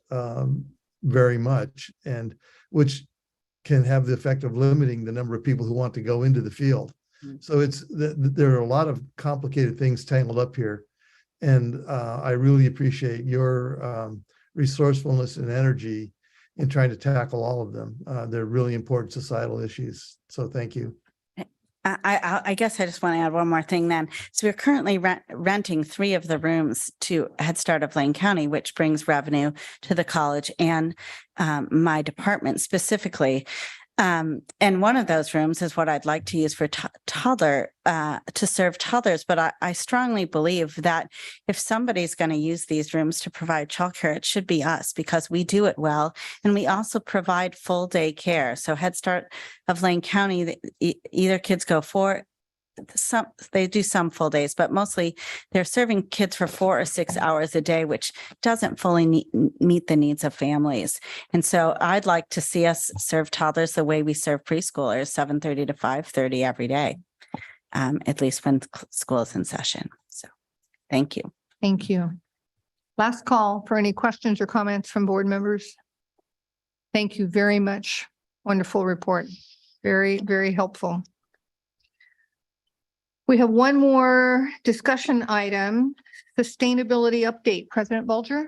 very much, and which can have the effect of limiting the number of people who want to go into the field. So there are a lot of complicated things tangled up here. And I really appreciate your resourcefulness and energy in trying to tackle all of them. They're really important societal issues. So thank you. I guess I just want to add one more thing then. So we're currently renting 3 of the rooms to Head Start of Lane County, which brings revenue to the college and my department specifically. And one of those rooms is what I'd like to use for toddler, to serve toddlers. But I strongly believe that if somebody's going to use these rooms to provide childcare, it should be us because we do it well. And we also provide full day care. So Head Start of Lane County, either kids go they do some full days, but mostly they're serving kids for 4 or 6 hours a day, which doesn't fully meet the needs of families. And so I'd like to see us serve toddlers the way we serve preschoolers, 7:30 to 5:30 every day, at least when school is in session. So thank you. Thank you. Last call for any questions or comments from board members. Thank you very much. Wonderful report. Very, very helpful. We have one more discussion item, sustainability update. President Bulger.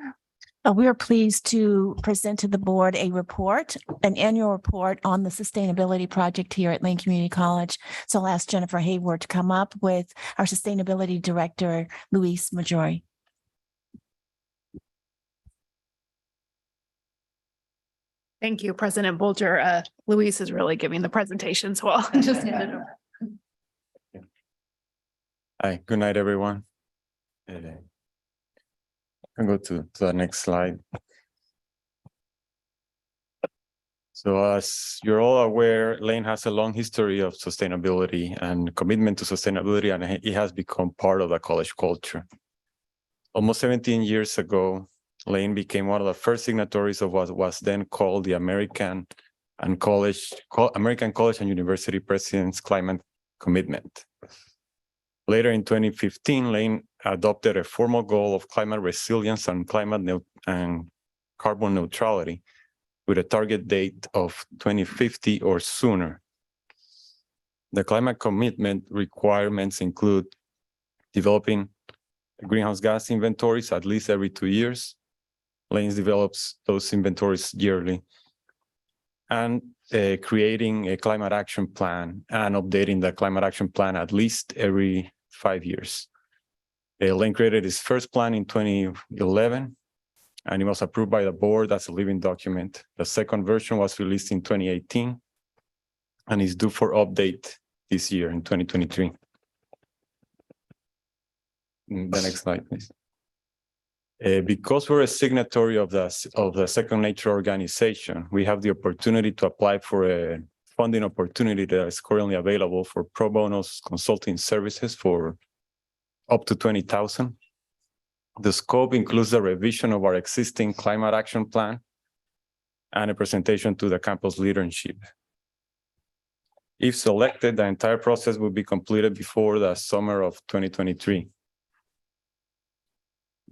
We are pleased to present to the board a report, an annual report on the sustainability project here at Lane Community College. So I'll ask Jennifer Hayward to come up with our sustainability director, Luis Majori. Thank you, President Bulger. Luis is really giving the presentation, so I'll just hand it over. Hi, good night, everyone. I'll go to the next slide. So as you're all aware, Lane has a long history of sustainability and commitment to sustainability, and it has become part of the college culture. Almost 17 years ago, Lane became one of the first signatories of what was then called the American College and University President's Climate Commitment. Later in 2015, Lane adopted a formal goal of climate resilience and and carbon neutrality with a target date of 2050 or sooner. The climate commitment requirements include developing greenhouse gas inventories at least every 2 years. Lane develops those inventories yearly, and creating a climate action plan and updating the climate action plan at least every 5 years. Lane created his first plan in 2011, and it was approved by the board as a living document. The second version was released in 2018 and is due for update this year in 2023. The next slide, please. Because we're a signatory of the Second Nature organization, we have the opportunity to apply for a funding opportunity that is currently available for pro bono consulting services for up to $20,000. The scope includes the revision of our existing climate action plan and a presentation to the campus leadership. If selected, the entire process will be completed before the summer of 2023.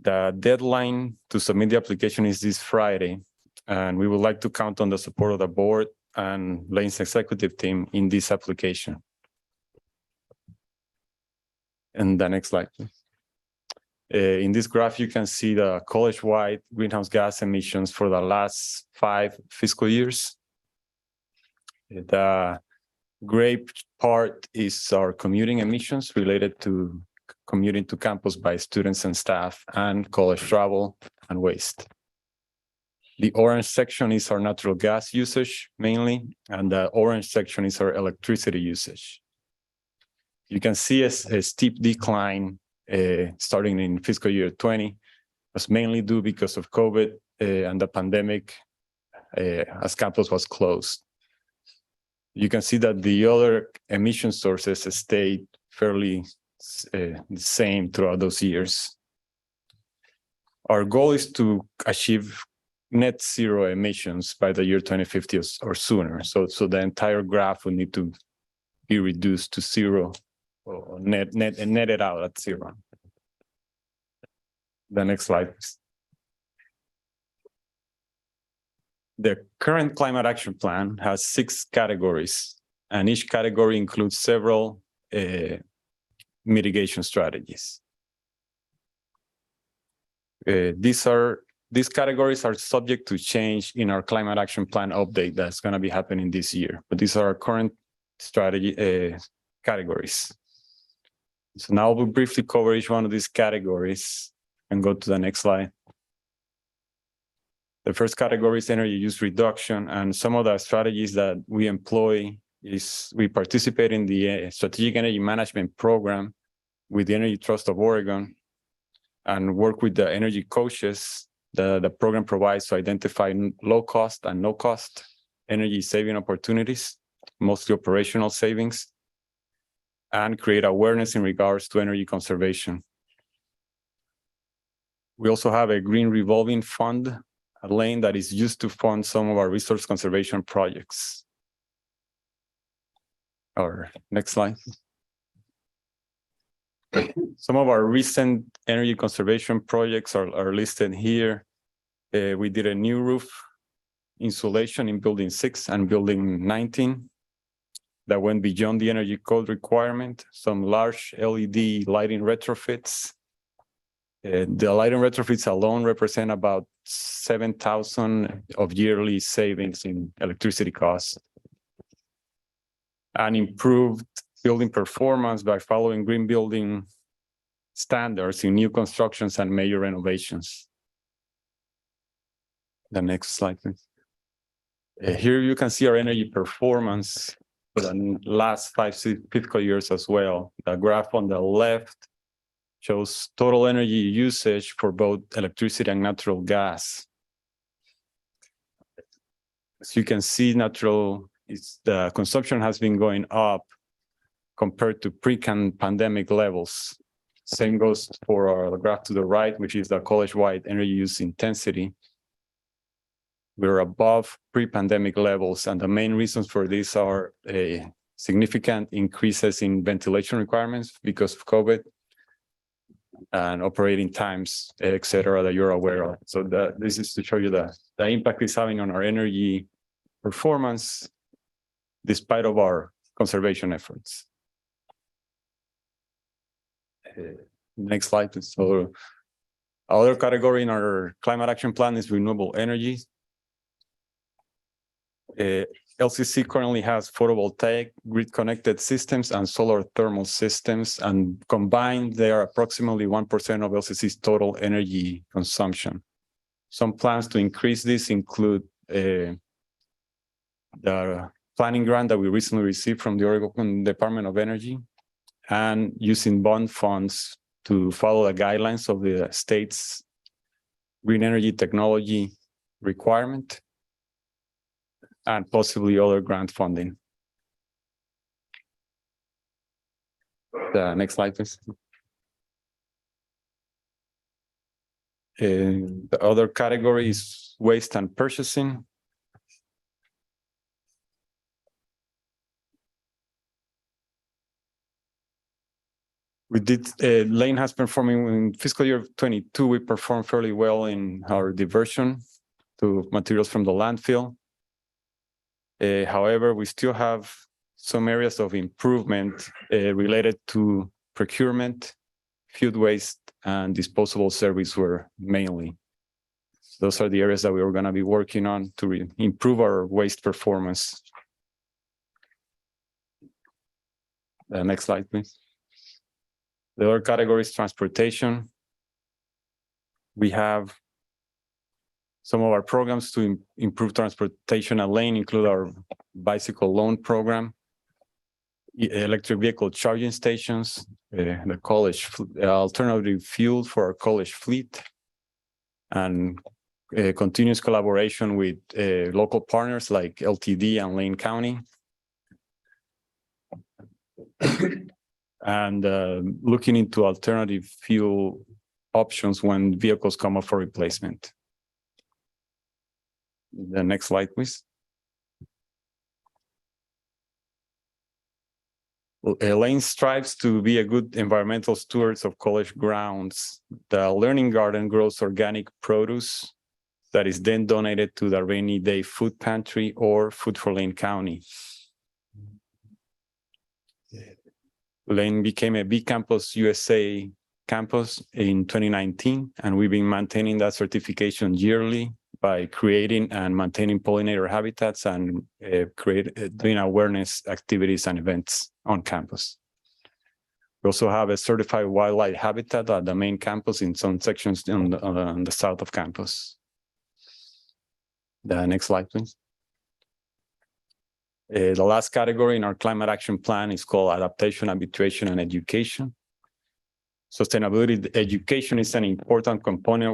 The deadline to submit the application is this Friday, and we would like to count on the support of the board and Lane's executive team in this application. And the next slide, please. In this graph, you can see the college-wide greenhouse gas emissions for the last 5 fiscal years. The gray part is our commuting emissions related to commuting to campus by students and staff, and college travel and waste. The orange section is our natural gas usage mainly, and the orange section is our electricity usage. You can see a steep decline starting in fiscal year 20. It was mainly due because of COVID and the pandemic as campus was closed. You can see that the other emission sources stayed fairly the same throughout those years. Our goal is to achieve net zero emissions by the year 2050 or sooner. So the entire graph will need to be reduced to zero or netted out at zero. The next slide, please. The current climate action plan has 6 categories, and each category includes several mitigation strategies. These categories are subject to change in our climate action plan update that's going to be happening this year. But these are our current strategy categories. So now we'll briefly cover each one of these categories and go to the next slide. The first category is energy use reduction, and some of the strategies that we employ is we participate in the Strategic Energy Management Program with the Energy Trust of Oregon and work with the energy coaches the program provides to identify low cost and no cost energy saving opportunities, mostly operational savings, and create awareness in regards to energy conservation. We also have a green revolving fund, a lane that is used to fund some of our resource conservation projects. Our next slide. Some of our recent energy conservation projects are listed here. We did a new roof insulation in building 6 and building 19 that went beyond the energy code requirement. Some large LED lighting retrofits. The lighting retrofits alone represent about 7,000 of yearly savings in electricity costs. And improved building performance by following green building standards in new constructions and major renovations. The next slide, please. Here you can see our energy performance for the last 5 fiscal years as well. The graph on the left shows total energy usage for both electricity and natural gas. As you can see, the consumption has been going up compared to pre-pandemic levels. Same goes for our graph to the right, which is the college-wide energy use intensity. We're above pre-pandemic levels, and the main reasons for this are significant increases in ventilation requirements because of COVID and operating times, et cetera, that you're aware of. So this is to show you the impact it's having on our energy performance despite of our conservation efforts. Next slide, please. So other category in our climate action plan is renewable energy. LCC currently has photovoltaic, grid-connected systems and solar thermal systems, and combined, they are approximately 1% of LCC's total energy consumption. Some plans to increase this include the planning grant that we recently received from the Oregon Department of Energy, and using bond funds to follow the guidelines of the state's green energy technology requirement, and possibly other grant funding. The next slide, please. The other category is waste and purchasing. We did, Lane has performing in fiscal year 22, we performed fairly well in our diversion to materials from the landfill. However, we still have some areas of improvement related to procurement, food waste, and disposable serviceware mainly. Those are the areas that we are going to be working on to improve our waste performance. The next slide, please. The other category is transportation. We have some of our programs to improve transportation at Lane include our bicycle loan program, electric vehicle charging stations, the college alternative fuel for our college fleet, and continuous collaboration with local partners like LTD and Lane County. And looking into alternative fuel options when vehicles come up for replacement. The next slide, please. Lane strives to be a good environmental stewards of college grounds. The Learning Garden grows organic produce that is then donated to the Rainy Day Food Pantry or Food for Lane County. Lane became a B Campus USA campus in 2019, and we've been maintaining that certification yearly by creating and maintaining pollinator habitats and doing awareness activities and events on campus. We also have a certified wildlife habitat at the main campus in some sections on the south of campus. The next slide, please. The last category in our climate action plan is called adaptation, habituation, and education. Sustainability education is an important component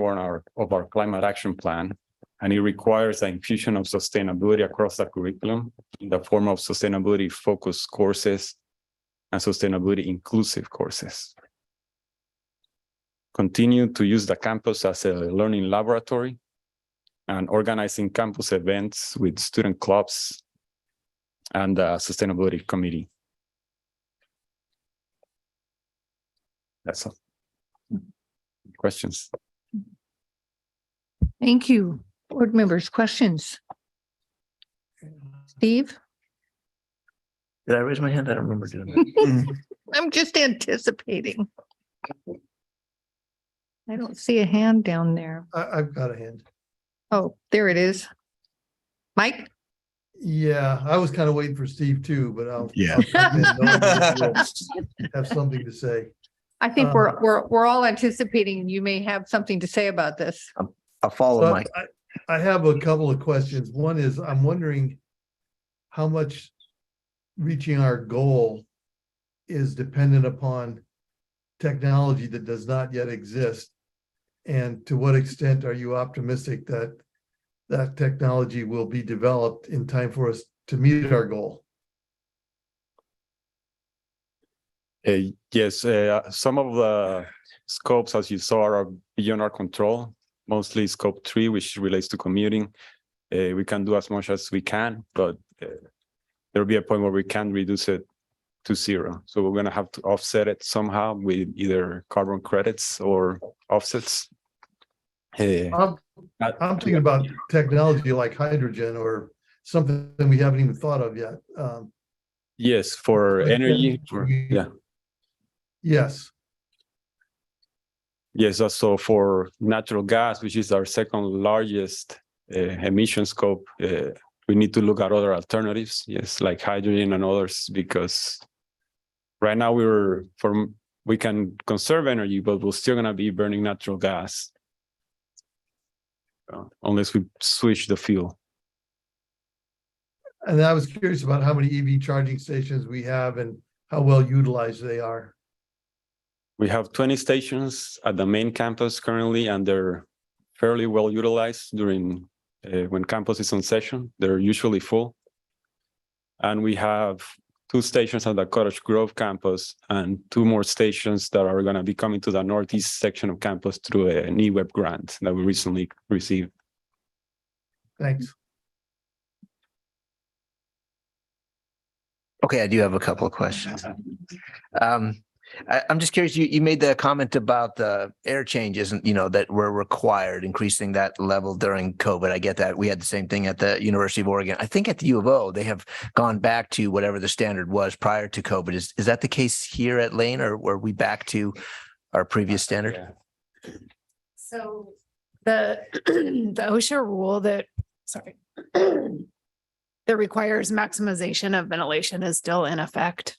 of our climate action plan, and it requires the infusion of sustainability across the curriculum in the form of sustainability-focused courses and sustainability-inclusive courses. Continue to use the campus as a learning laboratory and organizing campus events with student clubs and the sustainability committee. That's all. Questions? Thank you. Board members, questions? Steve? Did I raise my hand? I don't remember doing that. I'm just anticipating. I don't see a hand down there. I've got a hand. Oh, there it is. Mike? Yeah, I was kind of waiting for Steve too, but I'll Yeah. have something to say. I think we're all anticipating and you may have something to say about this. I'll follow So Mike. I have a couple of questions. One is, I'm wondering how much reaching our goal is dependent upon technology that does not yet exist. And to what extent are you optimistic that that technology will be developed in time for us to meet our goal? Yes, some of the scopes, as you saw, are beyond our control. Mostly scope 3, which relates to commuting. We can do as much as we can, but there'll be a point where we can't reduce it to 0. So we're going to have to offset it somehow with either carbon credits or offsets. I'm thinking about technology like hydrogen or something we haven't even thought of yet. Yes, for energy. Yeah. Yes. Yes, also for natural gas, which is our second largest emission scope, we need to look at other alternatives, yes, like hydrogen and others, because right now we can conserve energy, but we're still going to be burning natural gas unless we switch the fuel. And I was curious about how many EV charging stations we have and how well utilized they are. We have 20 stations at the main campus currently, and they're fairly well utilized during when campus is on session. They're usually full. And we have 2 stations at the Cottage Grove campus and 2 more stations that are going to be coming to the northeast section of campus through an eWeb grant that we recently received. Thanks. Okay, I do have a couple of questions. I'm just curious, you made the comment about the air changes, that were required, increasing that level during COVID. I get that. We had the same thing at the University of Oregon. I think at the U of O, they have gone back to whatever the standard was prior to COVID. Is that the case here at Lane, or were we back to our previous standard? So the OSHA rule that requires maximization of ventilation is still in effect.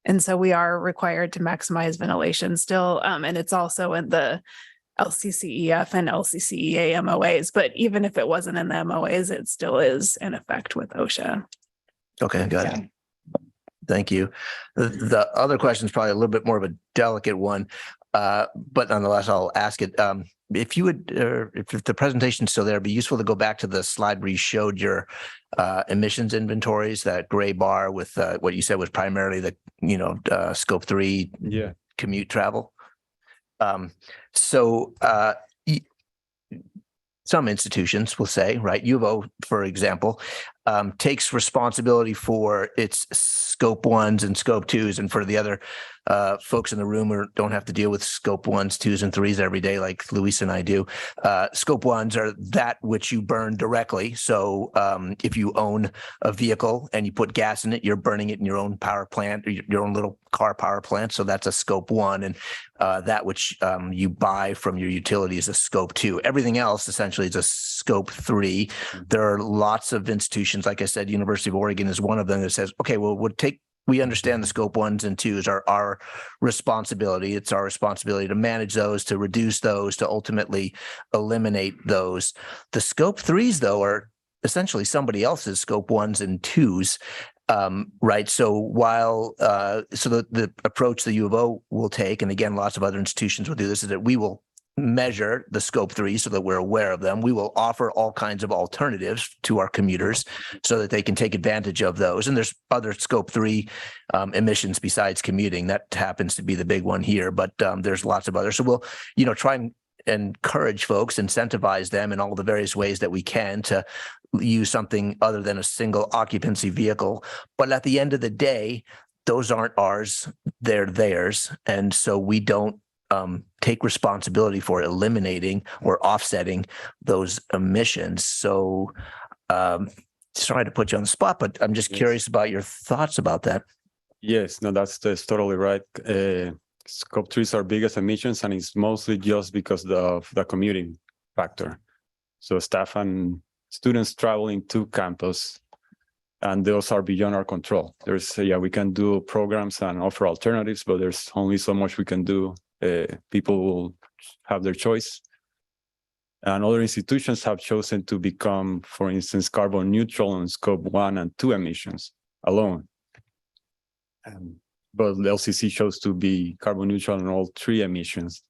And so we are required to maximize ventilation still. And it's also in the LCCEF and LCCEA MOAs. But even if it wasn't in the MOAs, it still is in effect with OSHA. Okay, got it. Thank you. The other question is probably a little bit more of a delicate one, but nonetheless, I'll ask it. If you would, if the presentation's still there, it'd be useful to go back to the slide where you showed your emissions inventories, that gray bar with what you said was primarily the, scope 3 commute travel. Some institutions will say, right, U of O, for example, takes responsibility for its scope 1s and scope 2s, and for the other folks in the room who don't have to deal with scope 1s, 2s, and 3s every day like Luis and I do. Scope 1s are that which you burn directly. So if you own a vehicle and you put gas in it, you're burning it in your own power plant, or your own little car power plant. So that's a scope 1. And that which you buy from your utility is a scope 2. Everything else essentially is a scope 3. There are lots of institutions, like I said, University of Oregon is one of them that says, okay, well, we understand the scope 1s and 2s are our responsibility. It's our responsibility to manage those, to reduce those, to ultimately eliminate those. The scope 3s, though, are essentially somebody else's scope 1s and 2s. Right. So while the approach the U of O will take, and again, lots of other institutions will do this, is that we will measure the scope 3 so that we're aware of them. We will offer all kinds of alternatives to our commuters so that they can take advantage of those. And there's other scope 3 emissions besides commuting. That happens to be the big one here, but there's lots of others. So we'll, try and encourage folks, incentivize them in all the various ways that we can to use something other than a single occupancy vehicle. But at the end of the day, those aren't ours, they're theirs. And so we don't take responsibility for eliminating or offsetting those emissions. So sorry to put you on the spot, but I'm just curious about your thoughts about that. Yes, no, that's totally right. Scope 3 is our biggest emissions, and it's mostly just because of the commuting factor. So staff and students traveling to campus, and those are beyond our control. We can do programs and offer alternatives, but there's only so much we can do. People will have their choice. And other institutions have chosen to become, for instance, carbon neutral on scope 1 and 2 emissions alone. But the LCC chose to be carbon neutral on all 3 emissions.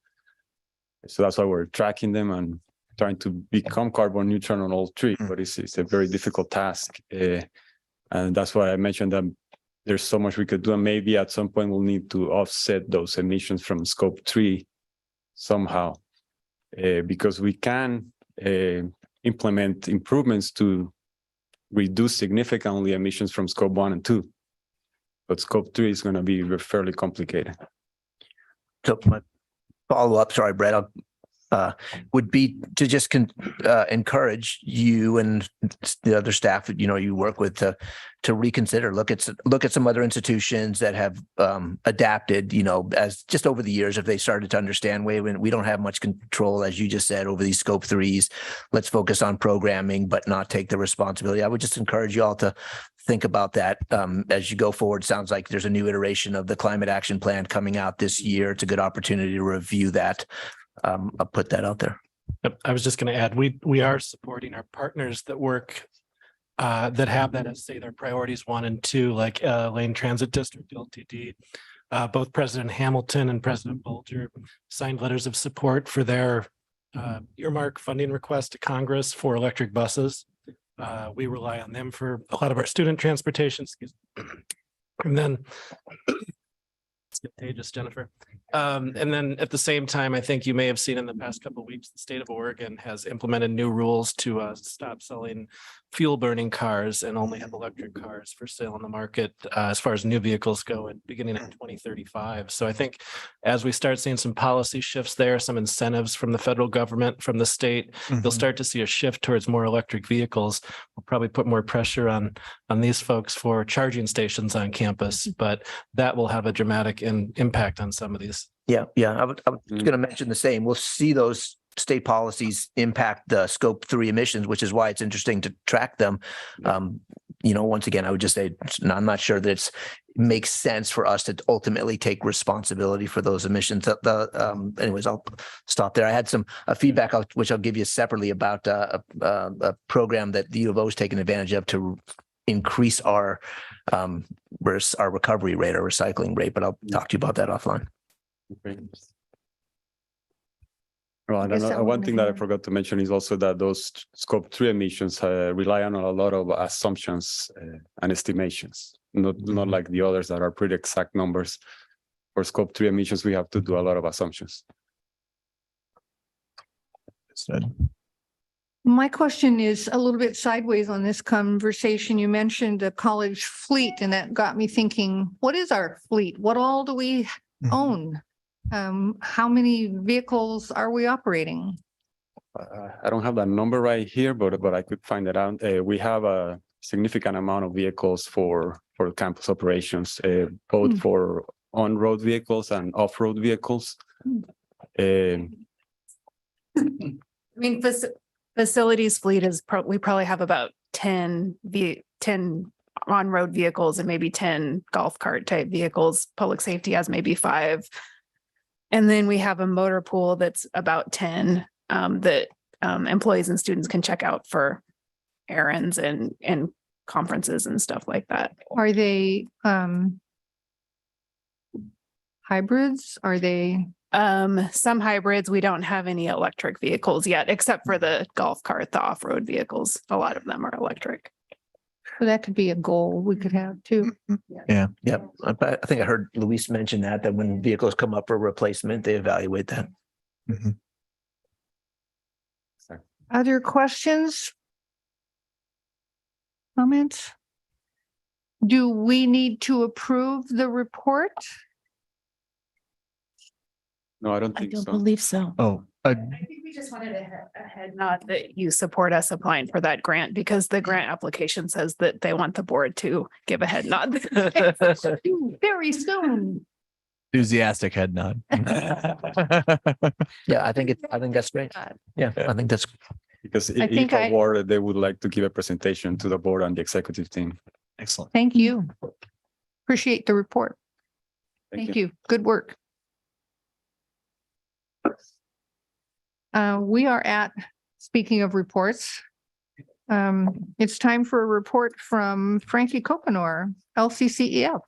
So that's why we're tracking them and trying to become carbon neutral on all 3, but it's a very difficult task. And that's why I mentioned that there's so much we could do, and maybe at some point we'll need to offset those emissions from scope 3 somehow, because we can implement improvements to reduce significantly emissions from scope 1 and 2. But scope 3 is going to be fairly complicated. So my follow-up, sorry, Brett, would be to just encourage you and the other staff that you work with to reconsider, look at some other institutions that have adapted, as just over the years, if they started to understand, we don't have much control, as you just said, over these scope 3s. Let's focus on programming, but not take the responsibility. I would just encourage you all to think about that as you go forward. Sounds like there's a new iteration of the climate action plan coming out this year. It's a good opportunity to review that. I'll put that out there. I was just going to add, we are supporting our partners that work that have that as, say, their priorities 1 and 2, like Lane Transit District, LTD. Both President Hamilton and President Bolger signed letters of support for their earmark funding request to Congress for electric buses. We rely on them for a lot of our student transportation. And then it's contagious, Jennifer. And then at the same time, I think you may have seen in the past couple of weeks, the state of Oregon has implemented new rules to stop selling fuel burning cars and only have electric cars for sale on the market as far as new vehicles go, and beginning in 2035. So I think as we start seeing some policy shifts there, some incentives from the federal government, from the state, you'll start to see a shift towards more electric vehicles. We'll probably put more pressure on these folks for charging stations on campus, but that will have a dramatic impact on some of these. Yeah. I was going to mention the same. We'll see those state policies impact the scope 3 emissions, which is why it's interesting to track them. Once again, I would just say, I'm not sure that it makes sense for us to ultimately take responsibility for those emissions. Anyways, I'll stop there. I had some feedback, which I'll give you separately, about a program that the U of O is taking advantage of to increase our recovery rate, our recycling rate, but I'll talk to you about that offline. Okay. Well, I don't know. One thing that I forgot to mention is also that those scope 3 emissions rely on a lot of assumptions and estimations, not like the others that are pretty exact numbers. For scope 3 emissions, we have to do a lot of assumptions. My question is a little bit sideways on this conversation. You mentioned a college fleet, and that got me thinking, what is our fleet? What all do we own? How many vehicles are we operating? I don't have that number right here, but I could find it out. We have a significant amount of vehicles for campus operations, both for on-road vehicles and off-road vehicles. I mean, facilities fleet is we probably have about 10 on-road vehicles and maybe 10 golf cart type vehicles. Public safety has maybe 5. And then we have a motor pool that's about 10 that employees and students can check out for errands and conferences and stuff like that. Are they hybrids? Are they? Some hybrids. We don't have any electric vehicles yet, except for the golf cart, the off-road vehicles. A lot of them are electric. So that could be a goal we could have too. Yeah. I think I heard Luis mention that when vehicles come up for replacement, they evaluate that. Other questions? Comments? Do we need to approve the report? No, I don't I think don't so. believe so. Oh, I think we just wanted a head nod that you support us applying for that grant because the grant application says that they want the board to give a head nod. Very soon. enthusiastic head nod. Yeah, I think that's great. Yeah, I think that's. Because I think if awarded, they would like to give a presentation to the board and the executive team. Excellent. Thank you. Appreciate the report. Thank you. Good work. We are at, speaking of reports, it's time for a report from Frankie Kopanor, LCCEF.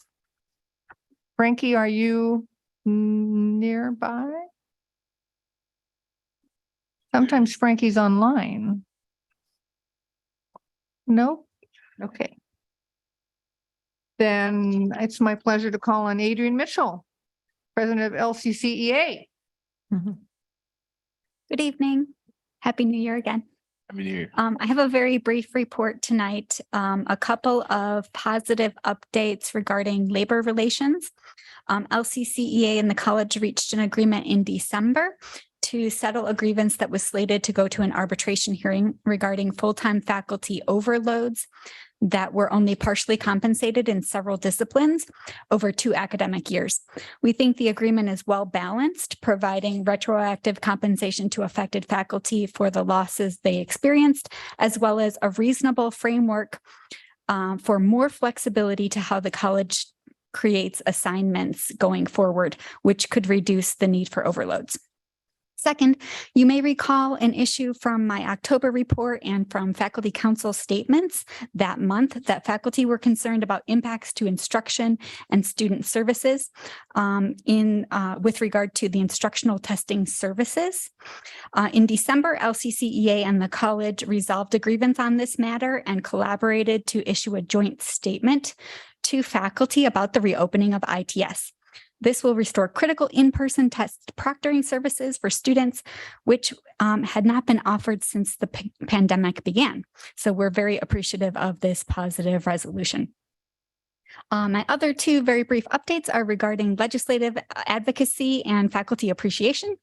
Frankie, are you nearby? Sometimes Frankie's online. No? Okay. Then it's my pleasure to call on Adrian Mitchell, President of LCCEA. Good evening. Happy New Year again. Happy New Year. I have a very brief report tonight. A couple of positive updates regarding labor relations. LCCEA and the college reached an agreement in December to settle a grievance that was slated to go to an arbitration hearing regarding full-time faculty overloads that were only partially compensated in several disciplines over 2 academic years. We think the agreement is well balanced, providing retroactive compensation to affected faculty for the losses they experienced, as well as a reasonable framework for more flexibility to how the college creates assignments going forward, which could reduce the need for overloads. Second, you may recall an issue from my October report and from faculty council statements that month that faculty were concerned about impacts to instruction and student services with regard to the instructional testing services. In December, LCCEA and the college resolved a grievance on this matter and collaborated to issue a joint statement to faculty about the reopening of ITS. This will restore critical in-person test proctoring services for students, which had not been offered since the pandemic began. So we're very appreciative of this positive resolution. My other 2 very brief updates are regarding legislative advocacy and faculty appreciation.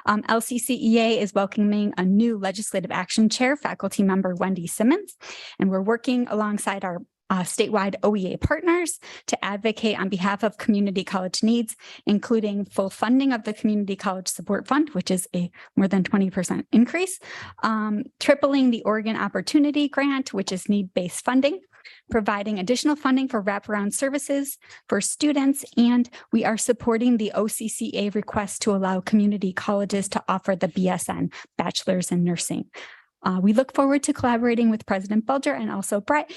LCCEA is welcoming a new legislative action chair, faculty member Wendy Simmons, and we're working alongside our statewide OEA partners to advocate on behalf of community college needs, including full funding of the Community College Support Fund, which is a more than 20% increase, tripling the Oregon Opportunity Grant, which is need-based funding, providing additional funding for wraparound services for students, and we are supporting the OCCA request to allow community colleges to offer the BSN, Bachelor's in Nursing. We look forward to collaborating with President Bulger and also Brett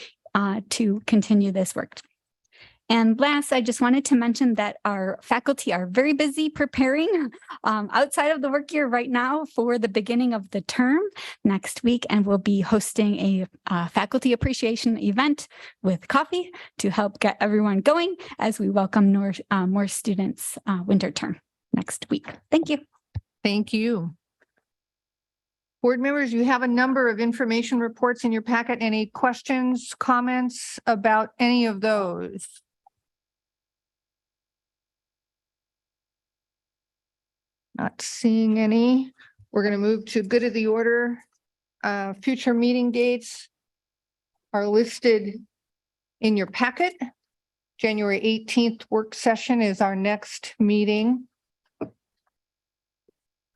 to continue this work. And last, I just wanted to mention that our faculty are very busy preparing outside of the work year right now for the beginning of the term next week, and we'll be hosting a faculty appreciation event with coffee to help get everyone going as we welcome more students winter term next week. Thank you. Thank you. Board members, you have a number of information reports in your packet. Any questions, comments about any of those? Not seeing any. We're going to move to good of the order. Future meeting dates are listed in your packet. January 18th work session is our next meeting.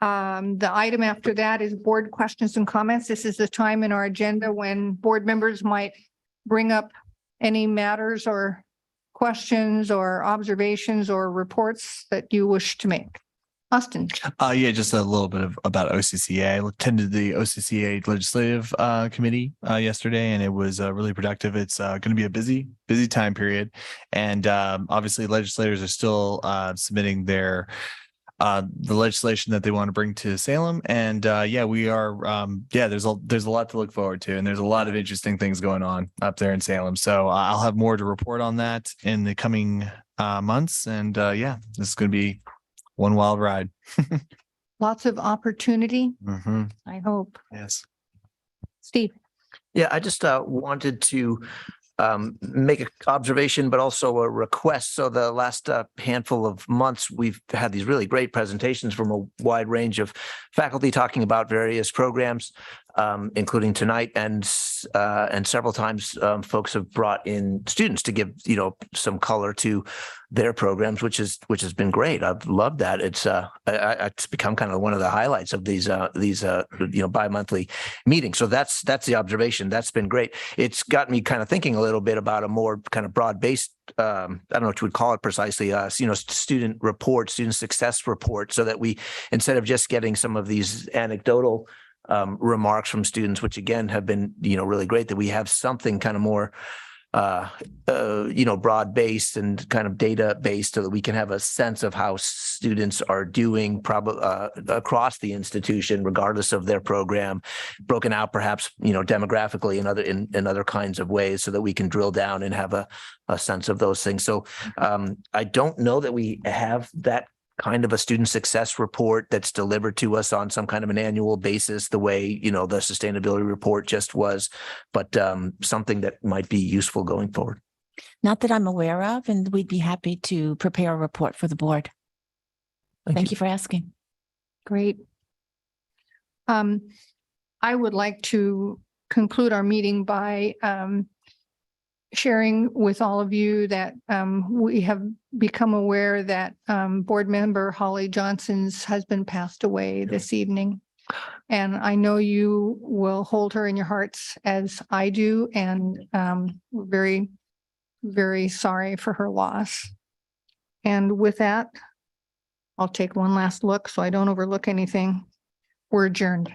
The item after that is board questions and comments. This is the time in our agenda when board members might bring up any matters or questions or observations or reports that you wish to make. Austin. Yeah, just a little bit about OCCA. I attended the OCCA Legislative Committee yesterday, and it was really productive. It's going to be a busy time period, and obviously legislators are still submitting their the legislation that they want to bring to Salem. And yeah, we are there's a lot to look forward to, and there's a lot of interesting things going on up there in Salem. So I'll have more to report on that in the coming months. And yeah, this is going to be one wild ride. Lots of opportunity, I hope. Yes. Steve. Yeah, I just wanted to make an observation, but also a request. So the last handful of months, we've had these really great presentations from a wide range of faculty talking about various programs, including tonight, and several times folks have brought in students to give some color to their programs, which has been great. I've loved that. It's become kind of one of the highlights of these bi-monthly meetings. So that's the observation. That's been great. It's got me kind of thinking a little bit about a more kind of broad-based, I don't know what you would call it precisely, student report, student success report, so that we, instead of just getting some of these anecdotal remarks from students, which again have been really great, that we have something kind of more broad-based and kind of data-based, so that we can have a sense of how students are doing across the institution, regardless of their program, broken out perhaps demographically and in other kinds of ways, so that we can drill down and have a sense of those things. So I don't know that we have that kind of a student success report that's delivered to us on some kind of an annual basis, the way, the sustainability report just was, but something that might be useful going forward. Not that I'm aware of, and we'd be happy to prepare a report for the board. Thank you for asking. Great. I would like to conclude our meeting by sharing with all of you that we have become aware that board member Holly Johnson's husband passed away this evening. And I know you will hold her in your hearts as I do. And we're very, very sorry for her loss. And with that, I'll take one last look so I don't overlook anything. We're adjourned.